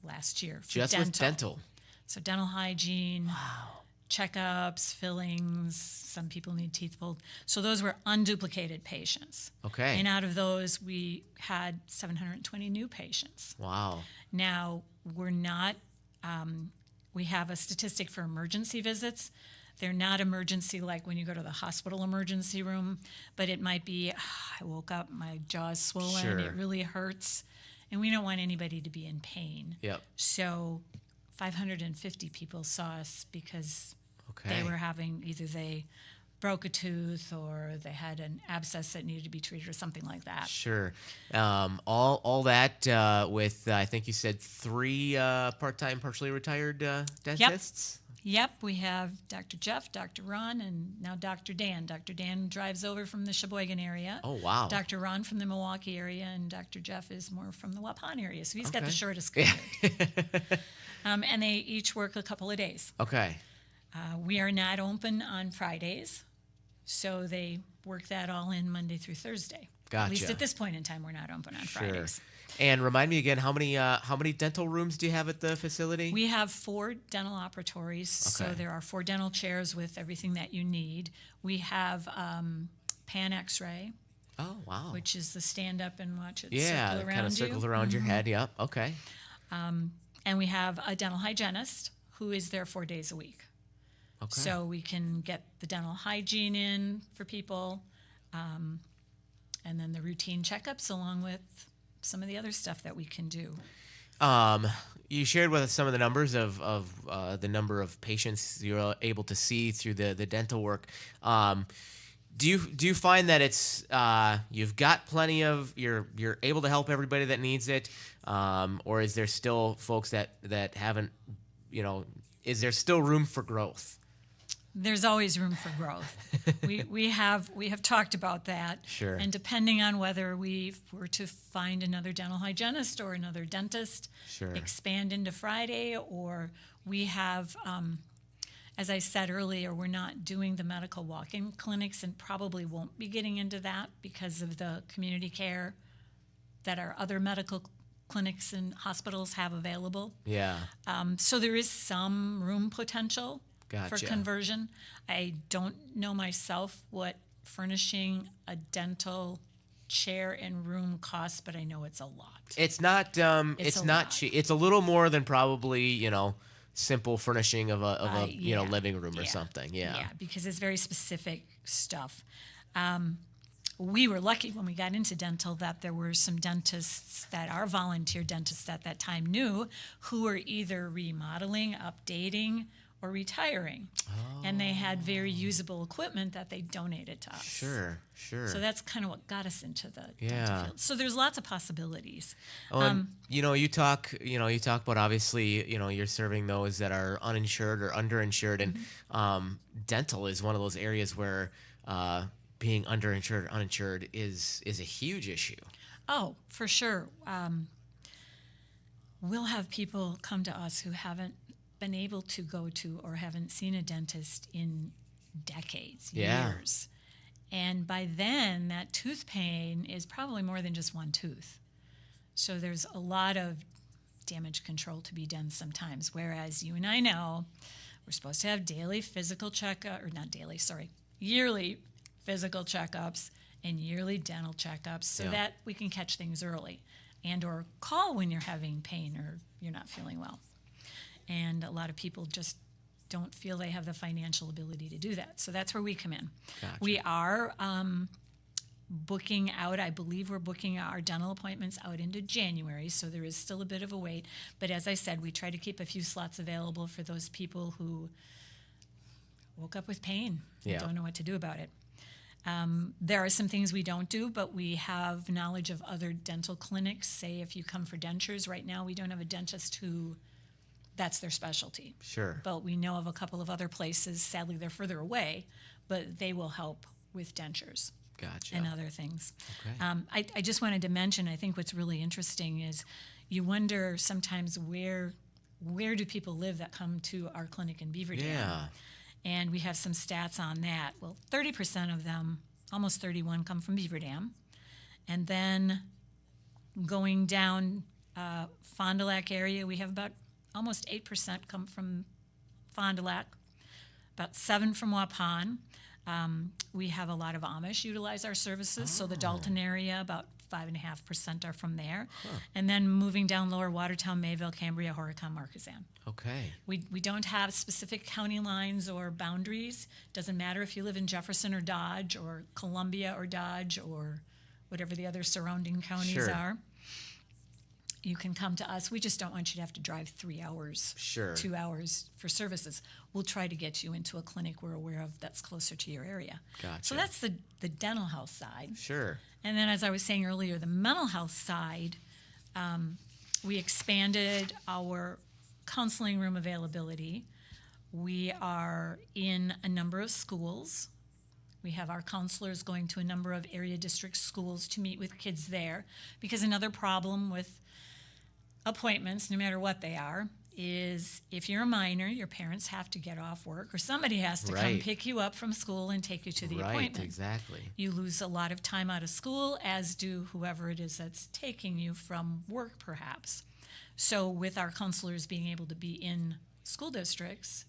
last year for Just dental. with dental. So dental hygiene, Wow. checkups, fillings. Some people need teeth pulled. So those were unduplicated patients. Okay. And out of those, we had 720 new patients. Wow. Now, we're not, we have a statistic for emergency visits. They're not emergency like when you go to the hospital emergency room, but it might be, I woke up, my jaw's swollen, Sure. it really hurts, and we don't want anybody to be in pain. Yep. So 550 people saw us because Okay. they were having, either they broke a tooth or they had an abscess that needed to be treated or something like that. Sure. All that with, I think you said 3 part-time, partially retired dentists? Yep, we have Dr. Jeff, Dr. Ron, and now Dr. Dan. Dr. Dan drives over from the Sheboygan area. Oh, wow. Dr. Ron from the Milwaukee area, and Dr. Jeff is more from the Waupun area. So he's got the Okay. shortest career. And they each work a couple of days. Okay. We are not open on Fridays, so they work that all in Monday through Thursday. At least Gotcha. at this point in time, we're not open on Sure. Fridays. And remind me again, how many dental rooms do you have at the facility? We have 4 dental operatories, so Okay. there are 4 dental chairs with everything that you need. We have pan X-ray, Oh, wow. which is the stand up and watch it yeah, circle it around kind of you. circles around your head. Yep. Okay. And we have a dental hygienist who is there 4 days a week. Okay. So we can get the dental hygiene in for people, and then the routine checkups along with some of the other stuff that we can do. You shared with us some of the numbers of the number of patients you're able to see through the dental work. Do you find that it's you've got plenty of you're able to help everybody that needs it, or is there still folks that haven't, is there still room for growth? There's always room for growth. we have talked about that. Sure. And depending on whether we were to find another dental hygienist or another dentist, Sure. expand into Friday, or we have, as I said earlier, we're not doing the medical walk-in clinics and probably won't be getting into that because of the community care that our other medical clinics and hospitals have available. Yeah. So there is some room potential for Gotcha. conversion. I don't know myself what furnishing a dental chair and room costs, but I know it's a lot. It's not It's a not lot. cheap. It's a little more than probably, simple furnishing of a Yeah. living room or Yeah. something. Yeah. Yeah, because it's very specific stuff. We were lucky when we got into dental that there were some dentists that our volunteer dentists at that time knew who were either remodeling, updating, or retiring. And they had very usable equipment that they donated to us. Sure. So that's kind of what got us into the Yeah. dental field. So there's lots of possibilities. Oh, and, you talk about, obviously, you're serving those that are uninsured or underinsured, and dental is one of those areas where being underinsured or uninsured is a huge issue. Oh, for sure. We'll have people come to us who haven't been able to go to or haven't seen a dentist in decades, Yeah. years. And by then, that tooth pain is probably more than just one tooth. So there's a lot of damage control to be done sometimes. Whereas you and I know we're supposed to have daily physical checkup, or not daily, sorry, yearly physical checkups and yearly dental checkups so Yeah. that we can catch things early and or call when you're having pain or you're not feeling well. And a lot of people just don't feel they have the financial ability to do that. So that's where we come in. Gotcha. We are booking out, I believe we're booking our dental appointments out into January, so there is still a bit of a wait. But as I said, we try to keep a few slots available for those people who woke up with pain and Yeah. don't know what to do about it. There are some things we don't do, but we have knowledge of other dental clinics. Say if you come for dentures, right now we don't have a dentist who that's their specialty. Sure. But we know of a couple of other places, sadly they're further away, but they will help with dentures Gotcha. and other things. Okay. I just wanted to mention, I think what's really interesting is you wonder sometimes where do people live that come to our clinic in Beaver Dam? Yeah. And we have some stats on that. Well, 30% of them, almost 31, come from Beaver Dam. And then going down Fond du Lac area, we have about almost 8% come from Fond du Lac, about 7 from Waupun. We have a lot of Amish utilize our services, so the Dalton area, about 5.5% are from there. And then moving down lower Watertown, Mayville, Cambria, Horicon, Marquezan. Okay. We don't have specific county lines or boundaries. Doesn't matter if you live in Jefferson or Dodge or Columbia or Dodge or whatever the other surrounding counties Sure. are. You can come to us. We just don't want you to have to drive 3 hours, Sure. 2 hours for services. We'll try to get you into a clinic we're aware of that's closer to your area. Gotcha. So that's the dental health side. Sure. And then, as I was saying earlier, the mental health side, we expanded our counseling room availability. We are in a number of schools. We have our counselors going to a number of area district schools to meet with kids there. Because another problem with appointments, no matter what they are, is if you're a minor, your parents have to get off work or somebody has to come Right. pick you up from school and take you to the Right. appointment. Exactly. You lose a lot of time out of school, as do whoever it is that's taking you from work, perhaps. So with our counselors being able to be in school districts,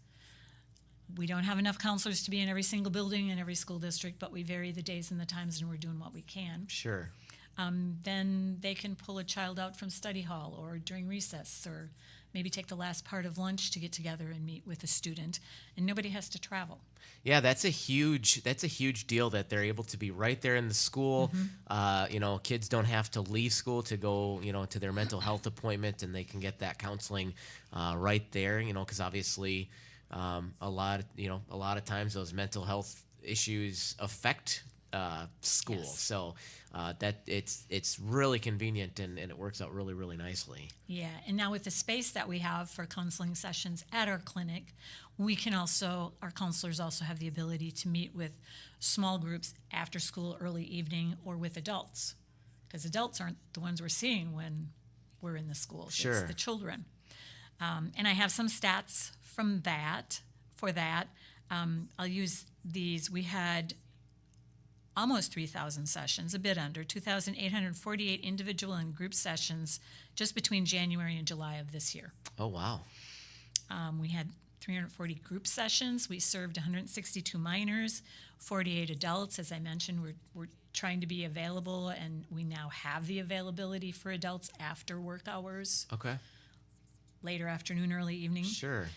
we don't have enough counselors to be in every single building in every school district, but we vary the days and the times, and we're doing what we can. Sure. Then they can pull a child out from study hall or during recess, or maybe take the last part of lunch to get together and meet with a student, and nobody has to travel. Yeah, that's a huge deal that they're able to be right there in the school. Kids don't have to leave school to go, to their mental health appointment, and they can get that counseling right there. Because obviously, a lot of times those mental health issues affect school. Yes. So that it's really convenient and it works out really, really nicely. Yeah, and now with the space that we have for counseling sessions at our clinic, our counselors also have the ability to meet with small groups after school, early evening, or with adults. Because adults aren't the ones we're seeing when we're in the schools. Sure. It's the children. And I have some stats from that. I'll use these. We had almost 3,000 sessions, a bit under, 2,848 individual and group sessions just between January and July of this year. Oh, wow. We had 340 group sessions. We served 162 minors, 48 adults. As I mentioned, we're trying to be available, and we now have the availability for adults after work hours, Okay. later afternoon, early evening. Sure.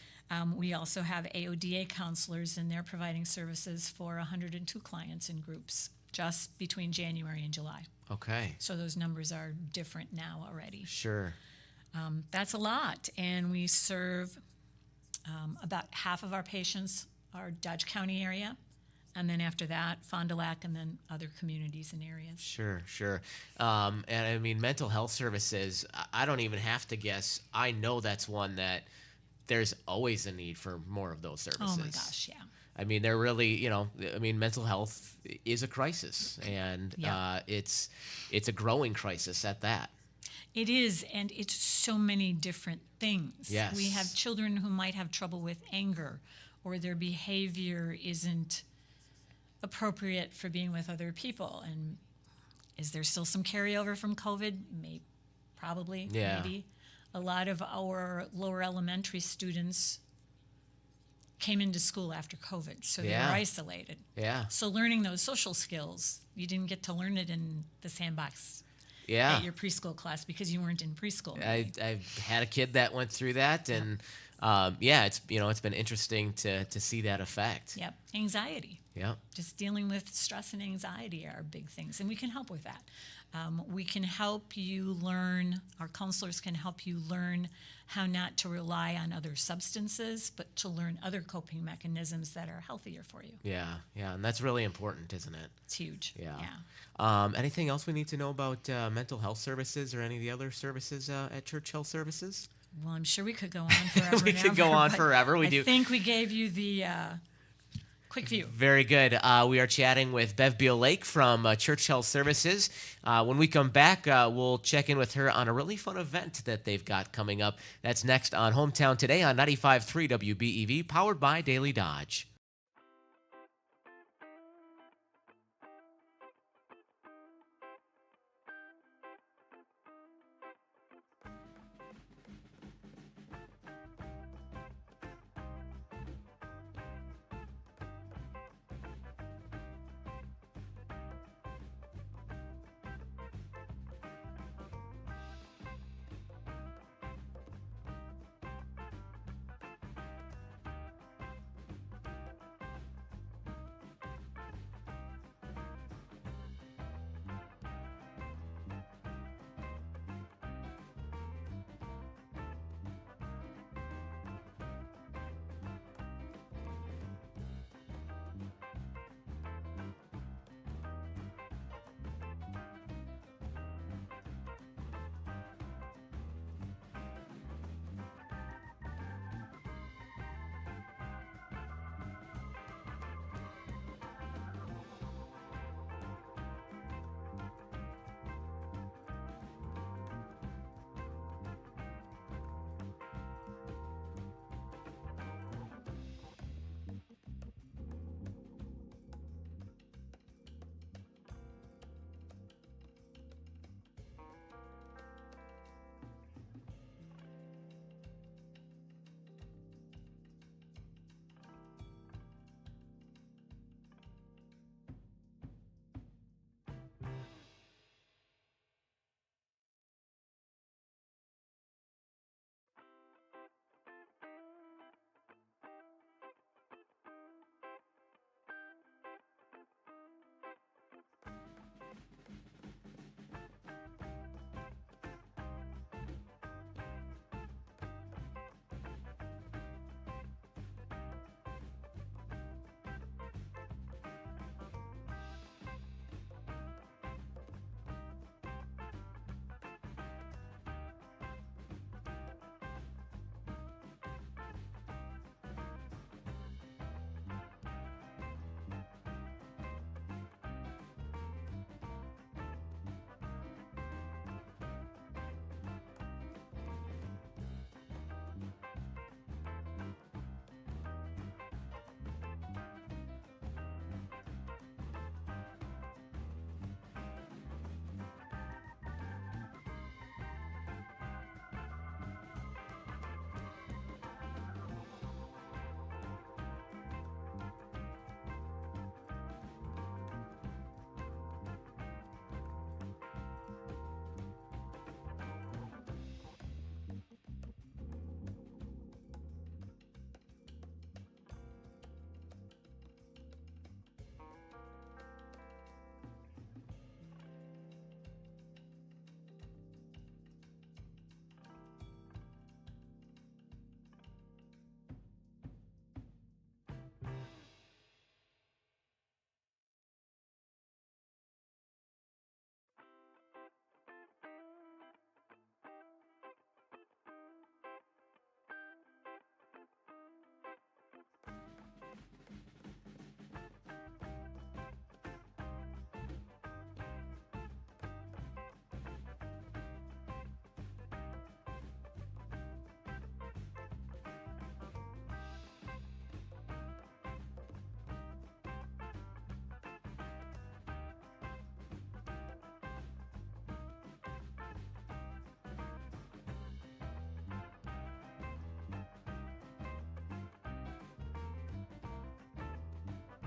We also have AODA counselors, and they're providing services for 102 clients in groups just between January and July. Okay. So those numbers are different now already. Sure. That's a lot, and we serve about half of our patients are Dodge County area, and then after that, Fond du Lac, and then other communities and areas. Sure. And I mean, mental health services, I don't even have to guess. I know that's one that there's always a need for more of those services. Oh my gosh, yeah. I mean, they're really, mental health is a crisis, and Yeah. it's a growing crisis at that. It is, and it's so many different things. Yes. We have children who might have trouble with anger, or their behavior isn't appropriate for being with other people. And is there still some carryover from COVID? Probably, Yeah. maybe. A lot of our lower elementary students came into school after COVID, so they Yeah. were isolated. Yeah. So learning those social skills, you didn't get to learn it in the sandbox Yeah. at your preschool class because you weren't in preschool. I had a kid that went through that, and it's it's been interesting to see that effect. Yep, anxiety. Yeah. Just dealing with stress and anxiety are big things, and we can help with that. We can help you learn, our counselors can help you learn how not to rely on other substances, but to learn other coping mechanisms that are healthier for you. Yeah, and that's really important, isn't it? It's huge. Yeah. Anything else we need to know about mental health services or any of the other services at Church Health Services? Well, I'm sure we could go on forever. We could go on forever. I think we gave you the quick view. Very good. We are chatting with Bev Beal Lake from Church Health Services. When we come back, we'll check in with her on a really fun event that they've got coming up. That's next on Hometown Today on 95.3 WBEV, powered by Daily Dodge.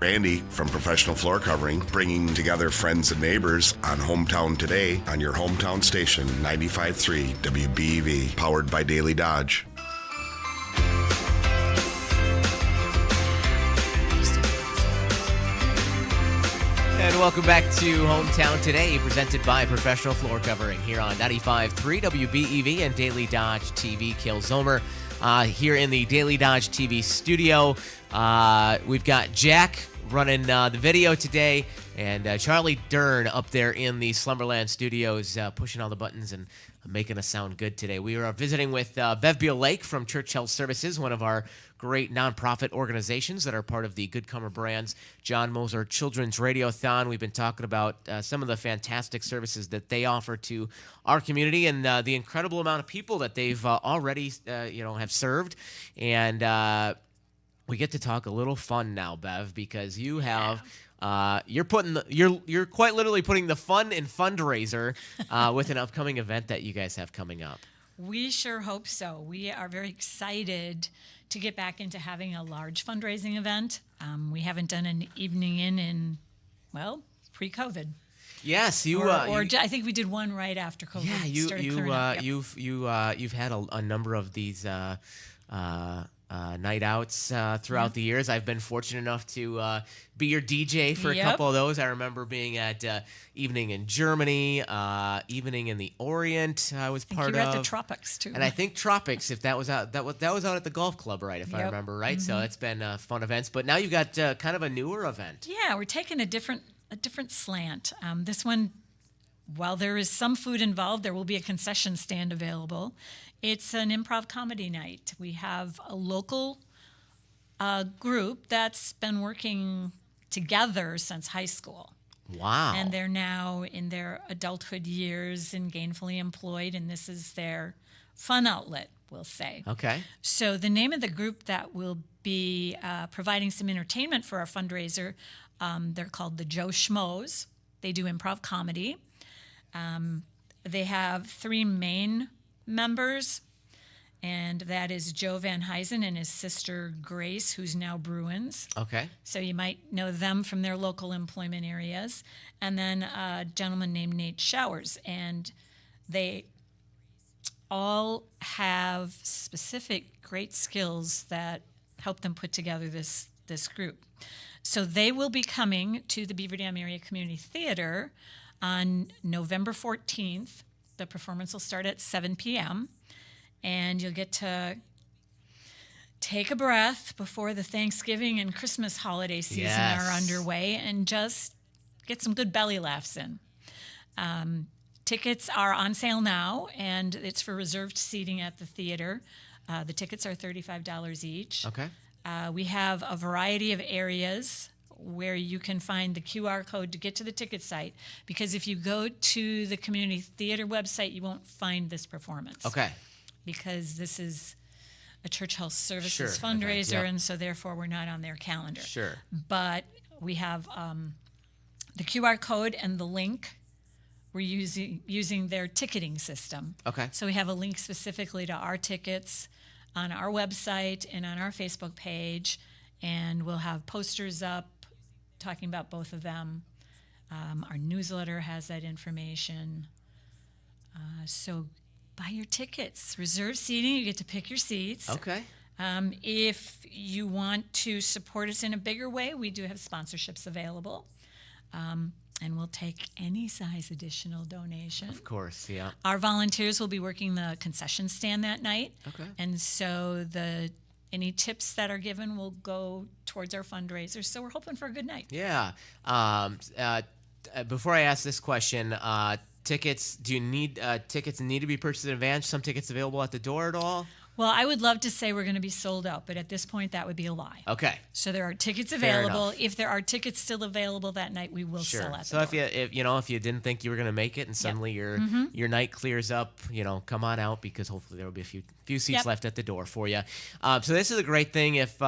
Randy from Professional Floor Covering, bringing together friends and neighbors on Hometown Today on your hometown station, 95.3 WBEV, powered by Daily Dodge. And welcome back to Hometown Today, presented by Professional Floor Covering here on 95.3 WBEV and Daily Dodge TV. Kill Zomer here in the Daily Dodge TV studio. We've got Jack running the video today, and Charlie Dern up there in the Slumberland studios pushing all the buttons and making us sound good today. We are visiting with Bev Beal Lake from Church Health Services, one of our great nonprofit organizations that are part of the Good Comer Brands John Moser Children's Radiothon. We've been talking about some of the fantastic services that they offer to our community and the incredible amount of people that they've already have served. And we get to talk a little fun now, Bev, because you have you're quite literally putting the fun in fundraiser with an upcoming event that you guys have coming up. We sure hope so. We are very excited to get back into having a large fundraising event. We haven't done an evening in pre-COVID. Yes, I think we did one right after COVID. You've had a number of these night outs throughout the years. I've been fortunate enough to be your DJ for a couple of those. I remember being at Evening in Germany, Evening in the Orient. I was part of. You were at the Tropics too. And I think Tropics, if that was out, that was out at the golf club, right? If I remember right. So it's been fun events. But now you've got kind of a newer event. Yeah, we're taking a different slant. This one, while there is some food involved, there will be a concession stand available. It's an improv comedy night. We have a local group that's been working together since high school. Wow. And they're now in their adulthood years and gainfully employed, and this is their fun outlet, we'll say. Okay. So the name of the group that will be providing some entertainment for our fundraiser, they're called the Joe Schmoes. They do improv comedy. They have three main members, and that is Joe Van Huysen and his sister Grace, who's now Bruins. Okay. So you might know them from their local employment areas. And then a gentleman named Nate Showers. And they all have specific great skills that help them put together this group. So they will be coming to the Beaver Dam Area Community Theater on November 14th. The performance will start at 7 p.m. and you'll get to take a breath before the Thanksgiving and Christmas holiday season are underway and just get some good belly laughs in. Tickets are on sale now, and it's for reserved seating at the theater. The tickets are $35 each. Okay. We have a variety of areas where you can find the QR code to get to the ticket site, because if you go to the community theater website, you won't find this performance. Okay. Because this is a Church Health Services fundraiser, and so therefore we're not on their calendar. Sure. But we have the QR code and the link. We're using their ticketing system. Okay. So we have a link specifically to our tickets on our website and on our Facebook page, and we'll have posters up talking about both of them. Our newsletter has that information. So buy your tickets. Reserve seating, you get to pick your seats. Okay. If you want to support us in a bigger way, we do have sponsorships available. And we'll take any size additional donation. Of course, yeah. Our volunteers will be working the concession stand that night. Okay. And so any tips that are given will go towards our fundraiser. So we're hoping for a good night. Yeah. Before I ask this question, tickets, do you need tickets need to be purchased in advance? Some tickets available at the door at all? Well, I would love to say we're going to be sold out, but at this point, that would be a lie. Okay. So there are tickets Fair available. enough. If there are tickets still available that night, we will sell at So the door. if you didn't think you were going to make it and suddenly your night clears up, come on out, because hopefully there will be a few seats left at the door for you. So this is a great thing if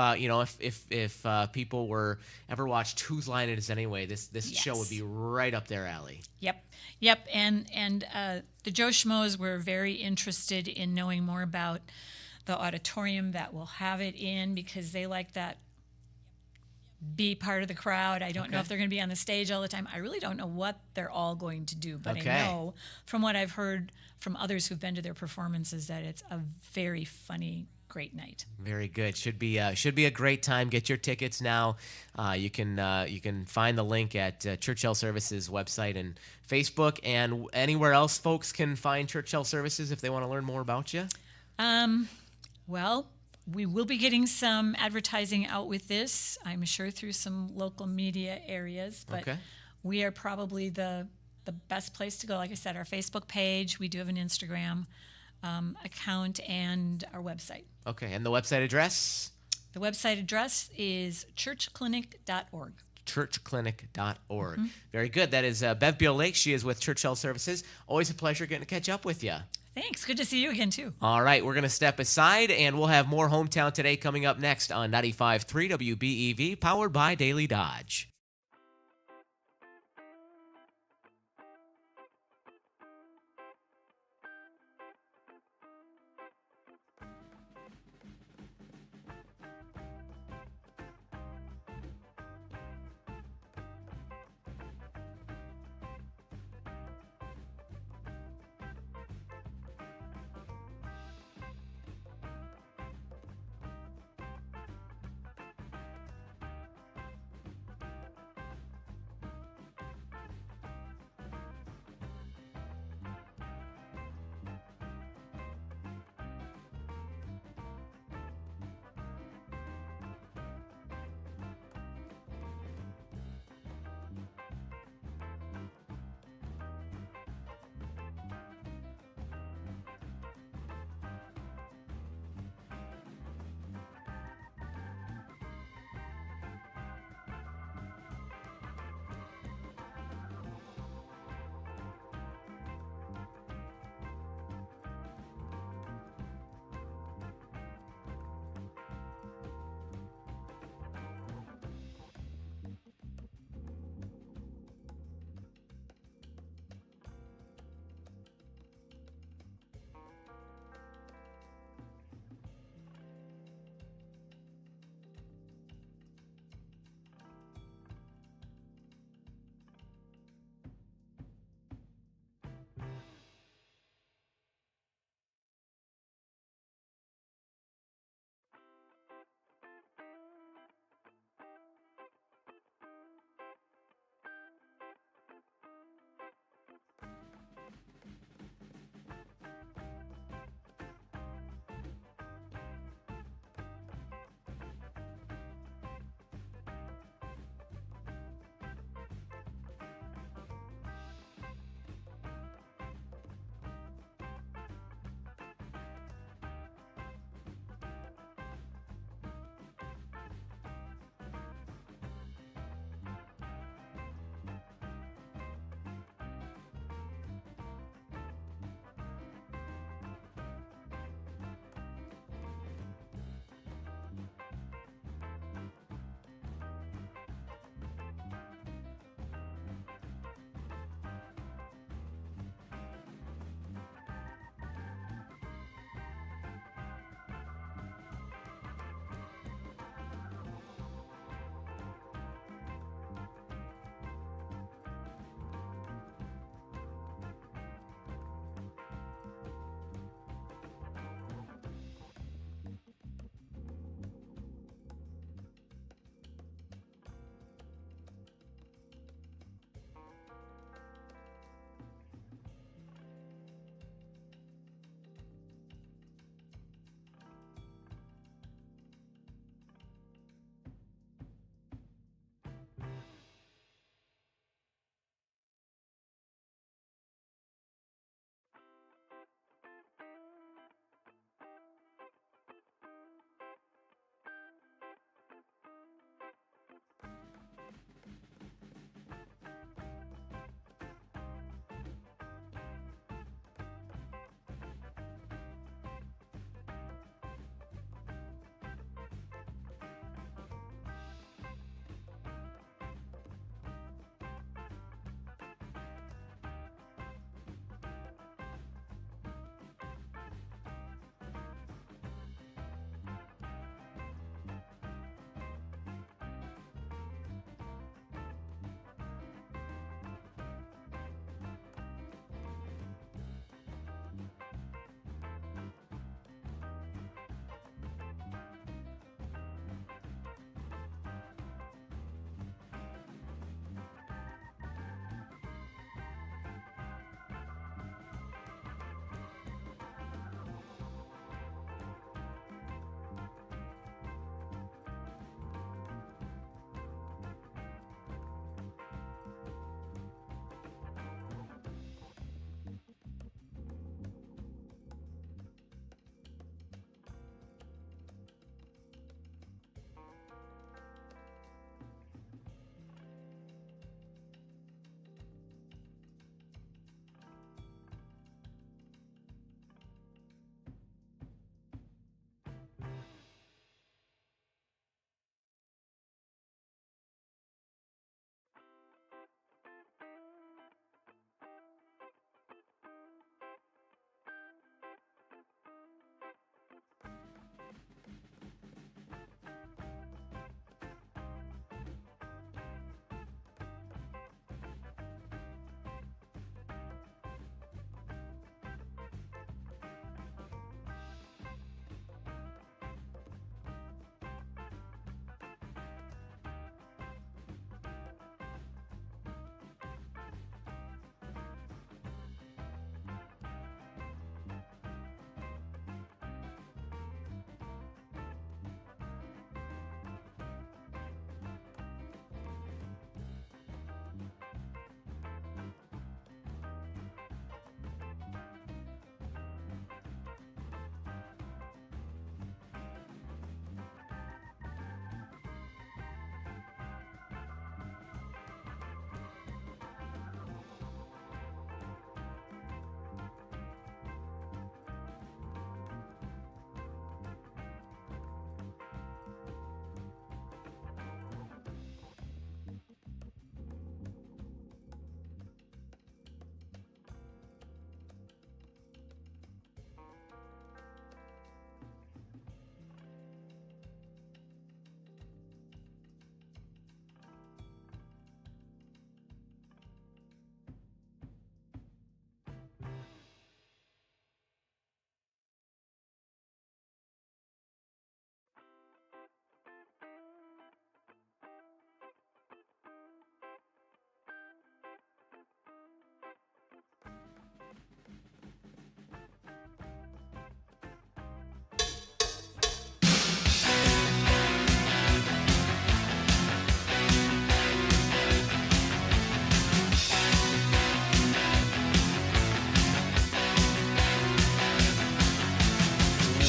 people were ever watched Whose Line It Is Anyway, this show would be right up their alley. Yep. And the Joe Schmoes were very interested in knowing more about the auditorium that we'll have it in, because they like that be part of the crowd. I don't know Okay. if they're going to be on the stage all the time. I really don't know what they're all going to do, but Okay. I know from what I've heard from others who've been to their performances that it's a very funny, great night. Very good. Should be a great time. Get your tickets now. You can find the link at Churchill Services website and Facebook, and anywhere else folks can find Churchill Services if they want to learn more about you. Well, we will be getting some advertising out with this, I'm sure, through some local media areas, but Okay. we are probably the best place to go. Like I said, our Facebook page, we do have an Instagram account, and our website. Okay, and the website address? The website address is churchclinic.org. churchclinic.org. Very good. That is Bev Beal Lake. She is with Churchill Services. Always a pleasure getting to catch up with you. Thanks. Good to see you again, too. All right, we're going to step aside, and we'll have more Hometown Today coming up next on 95.3 WBEV, powered by Daily Dodge.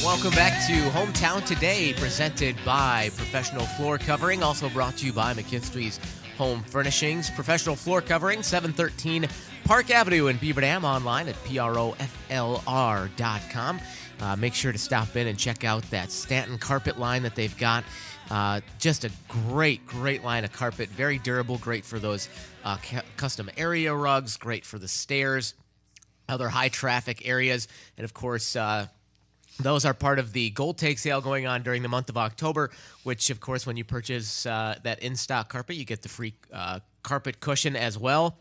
Welcome back to Hometown Today, presented by Professional Floor Covering, also brought to you by McKinstry's Home Furnishings. Professional Floor Covering, 713 Park Avenue in Beaver Dam, online at proflr.com. Make sure to stop in and check out that Stanton carpet line that they've got. Just a great line of carpet, very durable, great for those custom area rugs, great for the stairs, other high traffic areas, and of course, those are part of the Gold Take sale going on during the month of October, which, of course, when you purchase that in-stock carpet, you get the free carpet cushion as well.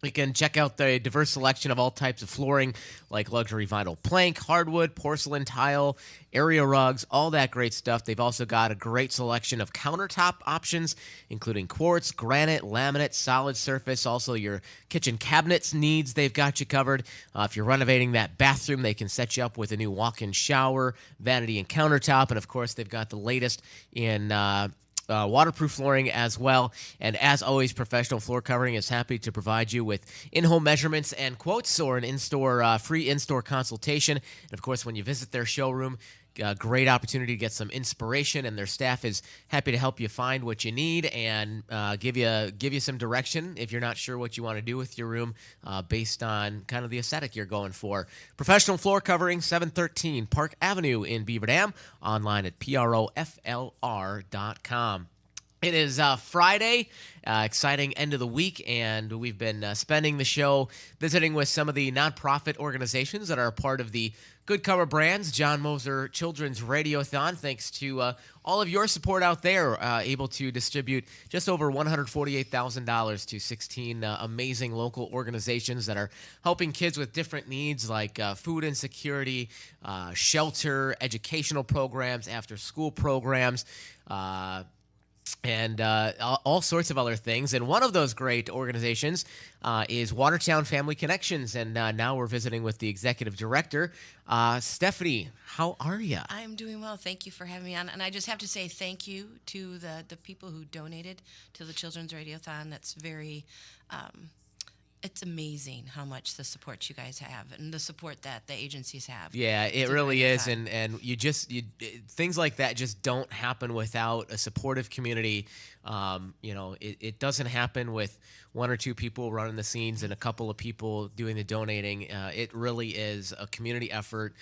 You can check out the diverse selection of all types of flooring, like luxury vinyl plank, hardwood, porcelain tile, area rugs, all that great stuff. They've also got a great selection of countertop options, including quartz, granite, laminate, solid surface. Also, your kitchen cabinets needs, they've got you covered. If you're renovating that bathroom, they can set you up with a new walk-in shower, vanity and countertop. And, of course, they've got the latest in waterproof flooring as well. And as always, Professional Floor Covering is happy to provide you with in-home measurements and quotes, or an in-store free in-store consultation. And of course, when you visit their showroom, great opportunity to get some inspiration, and their staff is happy to help you find what you need and give you some direction if you're not sure what you want to do with your room based on kind of the aesthetic you're going for. Professional Floor Covering, 713 Park Avenue in Beaver Dam, online at proflr.com. It is Friday, exciting end of the week, and we've been spending the show visiting with some of the nonprofit organizations that are a part of the Good Cover Brands John Moser Children's Radiothon. Thanks to all of your support out there, able to distribute just over $148,000 to 16 amazing local organizations that are helping kids with different needs like food insecurity, shelter, educational programs, after-school programs, and all sorts of other things. And one of those great organizations is Watertown Family Connections. And now we're visiting with the executive director. Stephanie, how are you? I'm doing well. Thank you for having me on. And I just have to say thank you to the people who donated to the Children's Radiothon. That's very... it's amazing how much the support you guys have and the support that the agencies have. Yeah, it really is, and things like that just don't happen without a supportive community. It doesn't happen with one or two people running the scenes and a couple of people doing the donating. It really is a community effort.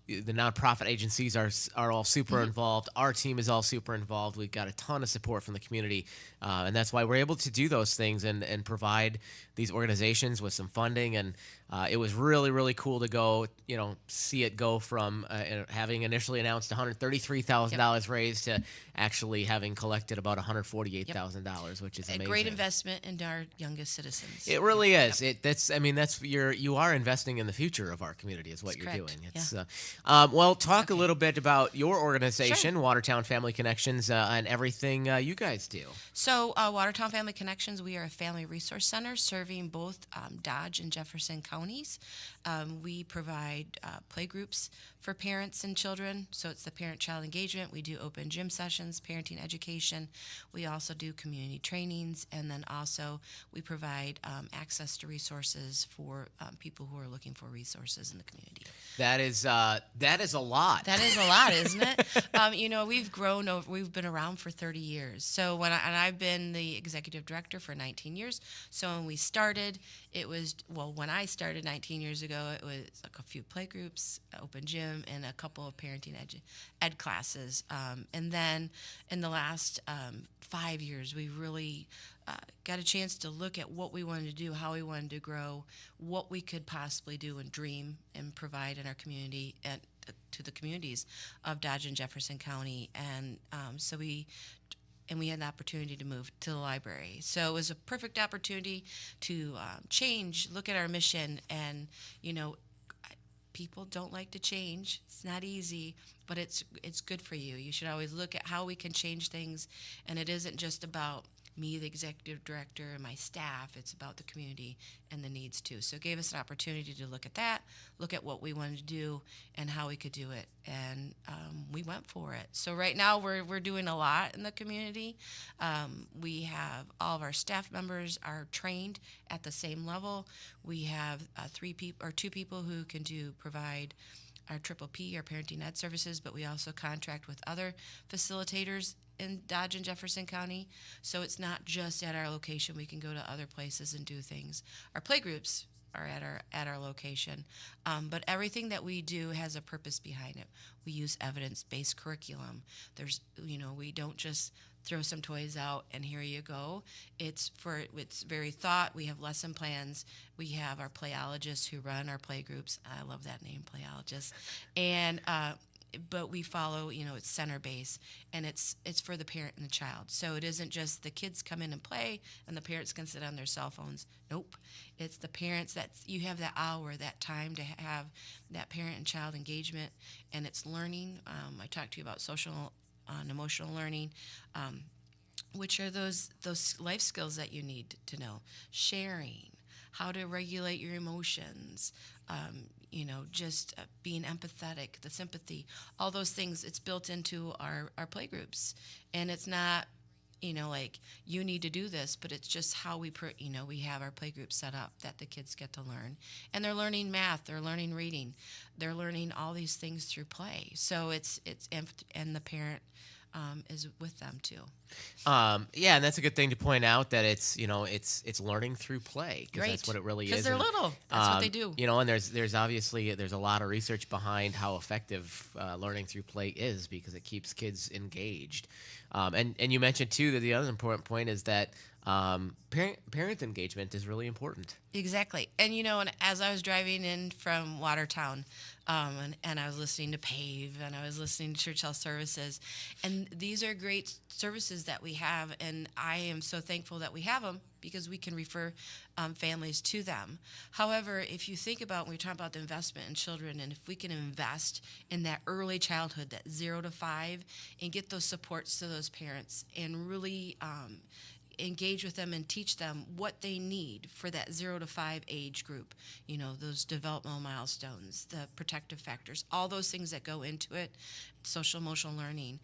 The nonprofit agencies are all super involved. Our team is all super involved. We've got a ton of support from the community, and that's why we're able to do those things and provide these organizations with some funding. And it was really, really cool to go, see it go from having initially announced $133,000 raised to actually having collected about $148,000, which is amazing. A great investment in our youngest citizens. It really is. You are investing in the future of our community is what you're correct. doing. It's talk a little bit about your organization, Sure. Watertown Family Connections, and everything you guys do. So Watertown Family Connections, we are a family resource center serving both Dodge and Jefferson counties. We provide play groups for parents and children, so it's the parent-child engagement. We do open gym sessions, parenting education. We also do community trainings, and then also we provide access to resources for people who are looking for resources in the community. That is a lot. That is a lot, isn't it? We've grown over. We've been around for 30 years. So I've been the executive director for 19 years. So when we started, when I started 19 years ago, it was like a few play groups, open gym, and a couple of parenting ed classes. And then in the last 5 years, we really got a chance to look at what we wanted to do, how we wanted to grow, what we could possibly do and dream and provide in our community and to the communities of Dodge and Jefferson County. And so we had the opportunity to move to the library. So it was a perfect opportunity to change, look at our mission, and people don't like to change. It's not easy, but it's good for you. You should always look at how we can change things, and it isn't just about me, the executive director, and my staff. It's about the community and the needs too. So it gave us an opportunity to look at that, look at what we wanted to do and how we could do it, and we went for it. So right now we're doing a lot in the community. We have all of our staff members are trained at the same level. We have two people who can provide our triple P, our parenting ed services, but we also contract with other facilitators in Dodge and Jefferson County. So it's not just at our location. We can go to other places and do things. Our playgroups are at our location, but everything that we do has a purpose behind it. We use evidence-based curriculum. We don't just throw some toys out and here you go. It's very thought. We have lesson plans. We have our playologists who run our playgroups. I love that name, playologist. And but we follow, it's center based, and it's for the parent and the child. So it isn't just the kids come in and play and the parents can sit on their cell phones. Nope. It's the parents that you have that hour, that time to have that parent and child engagement, and it's learning. I talked to you about social and emotional learning, which are those life skills that you need to know. Sharing, how to regulate your emotions, just being empathetic, the sympathy, all those things. It's built into our playgroups, and it's not, like you need to do this, but it's just how we have our playgroup set up that the kids get to learn, and they're learning math, they're learning reading, they're learning all these things through play. So and the parent is with them too. And that's a good thing to point out, that it's learning through play, because that's what it really is. Because they're little, that's what they do. And there's obviously a lot of research behind how effective learning through play is, because it keeps kids engaged. And you mentioned too that the other important point is that parent engagement is really important. Exactly. And and as I was driving in from Watertown, and I was listening to PAVE, and I was listening to Church Health Services, and these are great services that we have, and I am so thankful that we have them, because we can refer families to them. However, if you think about, when we talk about the investment in children, and if we can invest in that early childhood, that 0 to 5, and get those supports to those parents, and really engage with them and teach them what they need for that 0 to 5 age group, those developmental milestones, the protective factors, all those things that go into it, social emotional learning.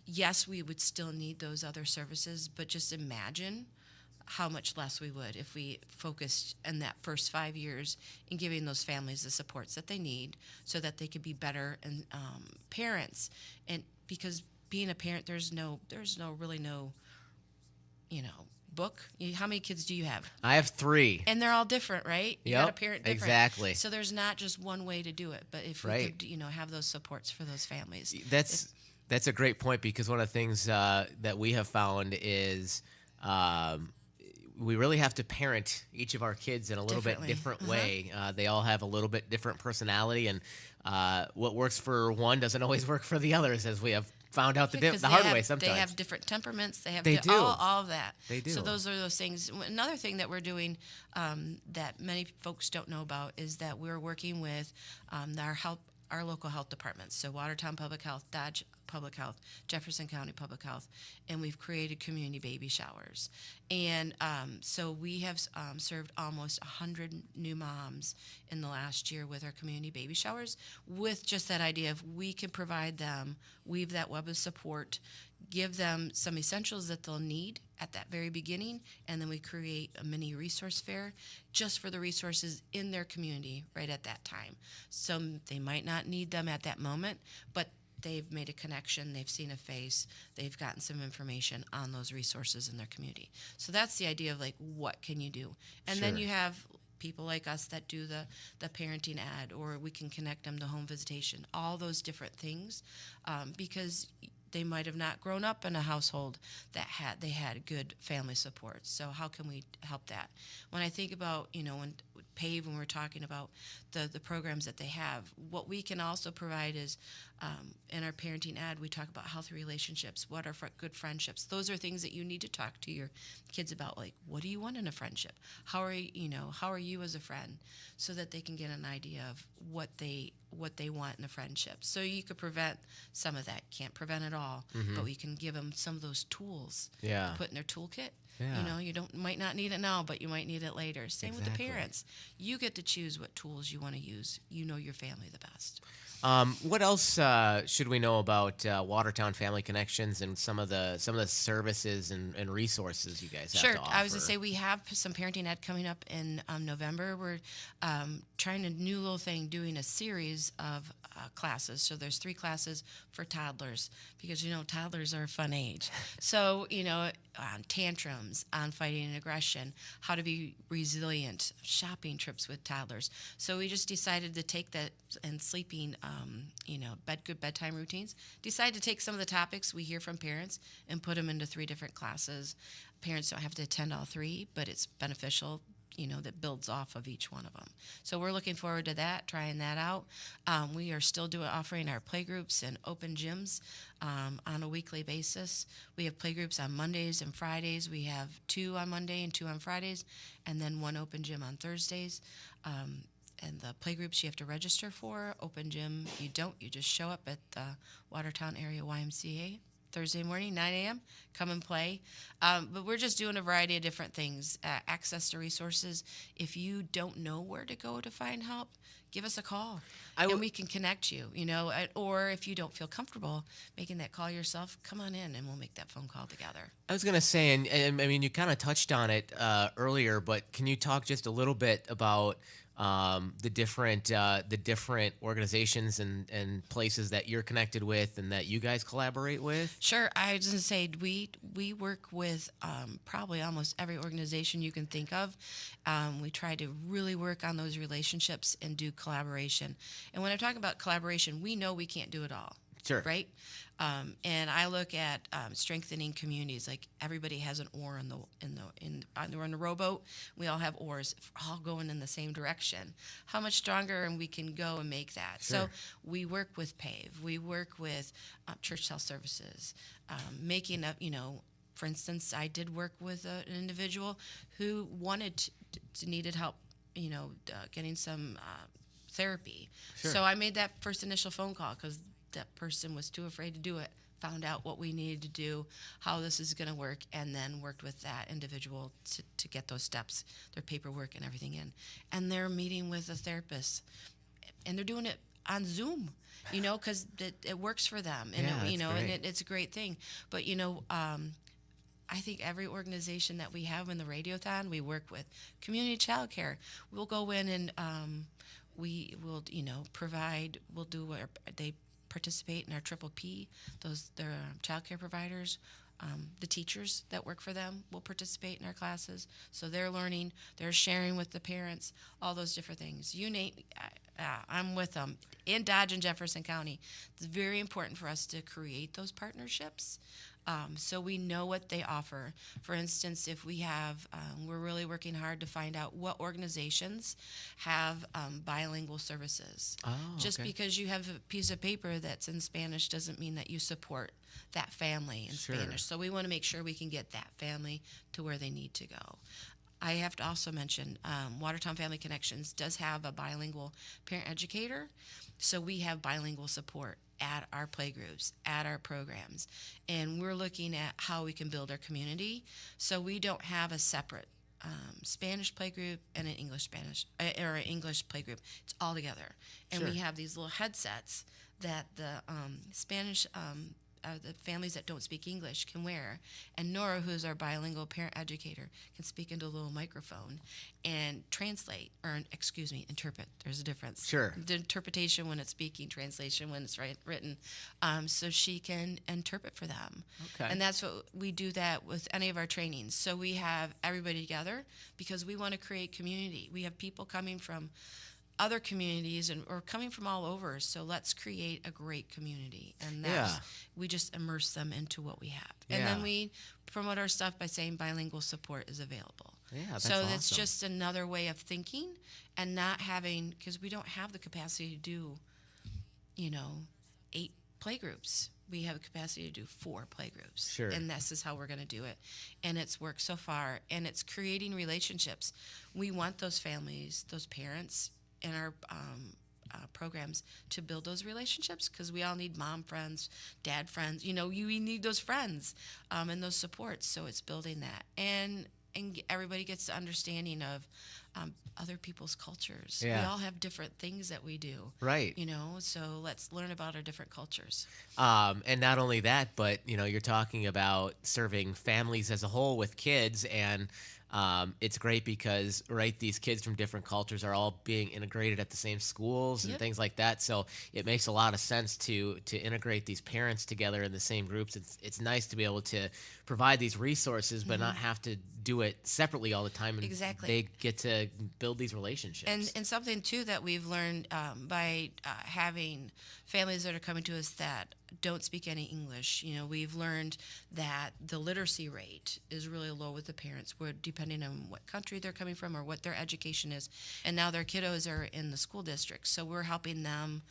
Yes, we would still need those other services, but just imagine how much less we would if we focused in that first 5 years in giving those families the supports that they need, so that they could be better and parents. And because being a parent, there's really no book. How many kids do you have? I have 3. And they're all different, right? You got a parent different. Exactly. So there's not just one way to do it, but if we could, have those supports for those families. That's a great point, because one of the things that we have found is we really have to parent each of our kids in a little bit different way. They all have a little bit different personality, and what works for one doesn't always work for the others, as we have found out the hard way sometimes. They have different temperaments. They have all of that. They do. So those are those things. Another thing that we're doing that many folks don't know about is that we're working with our local health departments. So Watertown Public Health, Dodge Public Health, Jefferson County Public Health, and we've created community baby showers. And so we have served almost 100 new moms in the last year with our community baby showers, with just that idea of we can provide them, weave that web of support, give them some essentials that they'll need at that very beginning, and then we create a mini resource fair just for the resources in their community right at that time. So they might not need them at that moment, but they've made a connection, they've seen a face, they've gotten some information on those resources in their community. So that's the idea of what can you do? And then you have people like us that do the parenting ad, or we can connect them to home visitation, all those different things, because they might have not grown up in a household that had good family support. So how can we help that? When I think about, when PAVE, when we're talking about the programs that they have, what we can also provide is, in our parenting ad, we talk about healthy relationships. What are good friendships? Those are things that you need to talk to your kids about. Like, what do you want in a friendship? How are you as a friend? So that they can get an idea of what they want in a friendship. So you could prevent some of that. Can't prevent it all, but we can give them some of those tools to put in their toolkit. Yeah. You might not need it now, but you might need it later. Same with the parents. You get to choose what tools you want to use. You know your family the best. What else should we know about Watertown Family Connections and some of the services and resources you guys have Sure. to offer? I was going to say we have some parenting ed coming up in November. We're trying a new little thing, doing a series of classes. So there's 3 classes for toddlers because, toddlers are a fun age. So, on tantrums, on fighting and aggression, how to be resilient, shopping trips with toddlers. So we just decided to take that and sleeping, good bedtime routines. Decided to take some of the topics we hear from parents and put them into 3 different classes. Parents don't have to attend all 3, but it's beneficial, that builds off of each one of them. So we're looking forward to that, trying that out. We are still offering our playgroups and open gyms on a weekly basis. We have playgroups on Mondays and Fridays. We have 2 on Monday and 2 on Fridays, and then 1 open gym on Thursdays. And the playgroups you have to register for. Open gym, you don't. You just show up at the Watertown Area YMCA Thursday morning, 9 a.m., come and play. But we're just doing a variety of different things. Access to resources. If you don't know where to go to find help, give us a call, and we can connect you, or if you don't feel comfortable making that call yourself, come on in and we'll make that phone call together. I was going to say, and I mean, you kind of touched on it earlier, but can you talk just a little bit about the different organizations and places that you're connected with and that you guys collaborate with? Sure. I was going to say we work with probably almost every organization you can think of. We try to really work on those relationships and do collaboration. And when I talk about collaboration, we know we can't do it all. Sure. Right? And I look at strengthening communities. Like everybody has an oar we're on the rowboat. We all have oars, all going in the same direction. How much stronger and we can go and make that? Sure. So we work with PAVE. We work with Church Health Services, making up. For instance, I did work with an individual who needed help. Getting some therapy. Sure. So I made that first initial phone call because that person was too afraid to do it, found out what we needed to do, how this is going to work, and then worked with that individual to get those steps, their paperwork and everything in. And they're meeting with a therapist, and they're doing it on Zoom, because it works for them. And, it's a great thing. But, I think every organization that we have in the Radiothon, we work with community childcare. We'll go in and we will, provide, they participate in our triple P. They're childcare providers. The teachers that work for them will participate in our classes. So they're learning, they're sharing with the parents, all those different things. You name, I'm with them. In Dodge and Jefferson County, it's very important for us to create those partnerships. So we know what they offer. For instance, if we have, we're really working hard to find out what organizations have bilingual services. Oh, Just okay. because you have a piece of paper that's in Spanish doesn't mean that you support that family in Sure. Spanish. So we want to make sure we can get that family to where they need to go. I have to also mention Watertown Family Connections does have a bilingual parent educator. So we have bilingual support at our playgroups, at our programs. And we're looking at how we can build our community. So we don't have a separate Spanish playgroup and an English playgroup. It's all together. And Sure. we have these little headsets that the Spanish the families that don't speak English can wear. And Nora, who's our bilingual parent educator, can speak into a little microphone and translate, or interpret. There's a difference. Sure. The interpretation when it's speaking, translation when it's written. So she can interpret for them. Okay. And that's what we do that with any of our trainings. So we have everybody together because we want to create community. We have people coming from other communities or coming from all over. So let's create a great community. And we just immerse them into what we have. And Yeah. then we promote our stuff by saying bilingual support is available. Yeah, that's so that's awesome. just another way of thinking and not having, because we don't have the capacity to do, 8 playgroups. We have the capacity to do 4 playgroups. Sure. And this is how we're going to do it. And it's worked so far. And it's creating relationships. We want those families, those parents, in our programs to build those relationships because we all need mom friends, dad friends. We need those friends and those supports. So it's building that. And everybody gets the understanding of other people's cultures. Yeah. We all have different things that we do. Right. So let's learn about our different cultures. And not only that, but you're talking about serving families as a whole with kids, and it's great because these kids from different cultures are all being integrated at the same schools and Yep. things like that. So it makes a lot of sense to integrate these parents together in the same groups. It's nice to be able to provide these resources, but not have to do it separately all the time. And Exactly. they get to build these relationships. And something too that we've learned by having families that are coming to us that don't speak any English. We've learned that the literacy rate is really low with the parents. We're depending on what country they're coming from or what their education is. And now their kiddos are in the school district, so we're helping them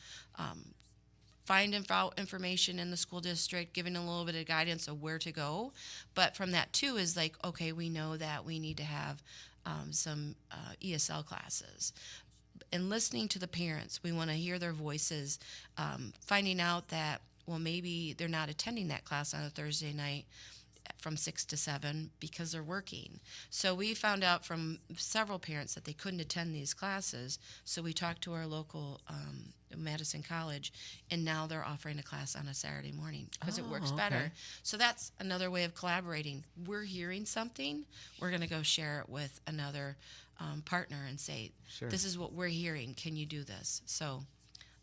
find information in the school district, giving a little bit of guidance of where to go. But from that too is like, okay, we know that we need to have some ESL classes. And listening to the parents, we want to hear their voices, finding out that, well, maybe they're not attending that class on a Thursday night from 6 to 7 because they're working. So we found out from several parents that they couldn't attend these classes. So we talked to our local Madison College, and now they're offering a class on a Saturday morning because it works better. Okay. So that's another way of collaborating. We're hearing something, we're going to go share it with another partner and say, Sure. this is what we're hearing. Can you do this? So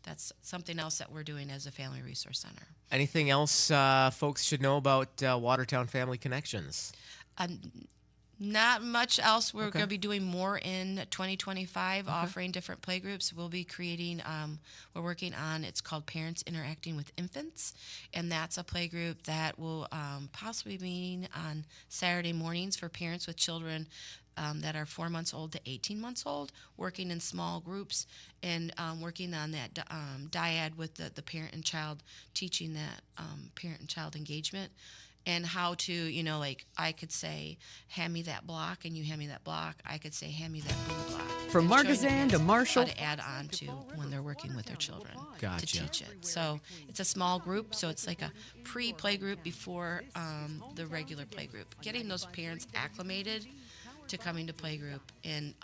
that's something else that we're doing as a Family Resource Center. Anything else folks should know about Watertown Family Connections? Not much else. We're Okay. going to be doing more in 2025, offering different playgroups. We'll be creating, we're working on, it's called Parents Interacting with Infants, and that's a playgroup that will possibly be on Saturday mornings for parents with children that are 4 months old to 18 months old, working in small groups and working on that dyad with the parent and child, teaching that parent and child engagement. And how to, like I could say, hand me that block, and you hand me that block. I could say, hand me that blue block. From And showing the Margazan parents to Marshall. How to add on to when they're working with their children Gotcha. to teach it. So it's a small group, so it's like a pre-play group before the regular play group. Getting those parents acclimated to coming to playgroup, and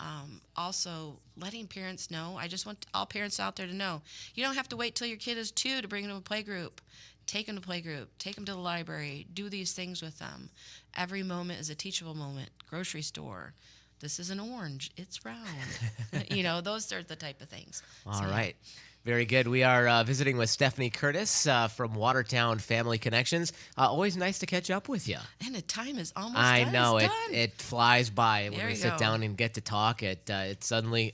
also letting parents know. I just want all parents out there to know, you don't have to wait till your kid is 2 to bring them to playgroup. Take them to playgroup, take them to the library, do these things with them. Every moment is a teachable moment. Grocery store, this is an orange, it's round. Those are the type of things. All right. Very good. We are visiting with Stephanie Curtis from Watertown Family Connections. Always nice to catch up with you. And the time is almost I done. know It's it. done. It flies by when There we you sit go. down and get to talk. It suddenly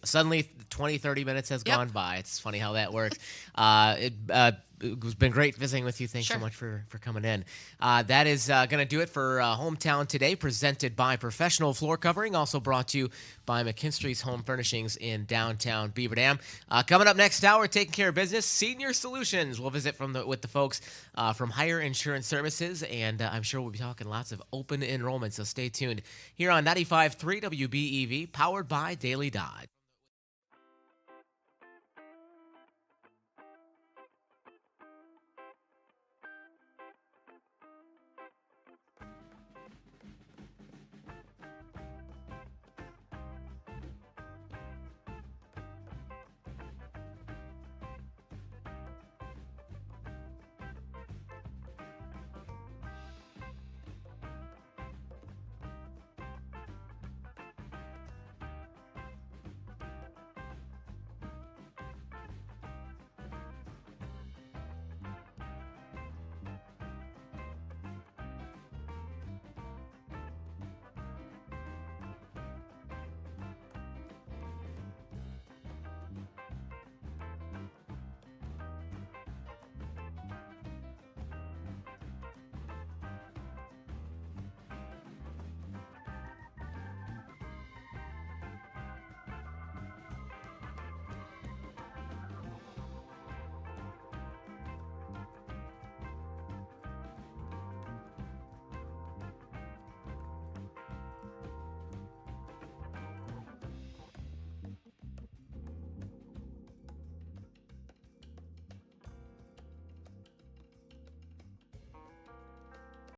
20, 30 minutes has Yep. gone by. It's funny how that works. It's been great visiting with you. Thanks so Sure. much for coming in. That is going to do it for Hometown Today, presented by Professional Floor Covering, also brought to you by McKinstry's Home Furnishings in downtown Beaver Dam. Coming up next hour, taking care of business, Senior Solutions. We'll visit with the folks from Higher Insurance Services, and I'm sure we'll be talking lots of open enrollment, so stay tuned here on 95.3 WBEV, powered by Daily Dodge.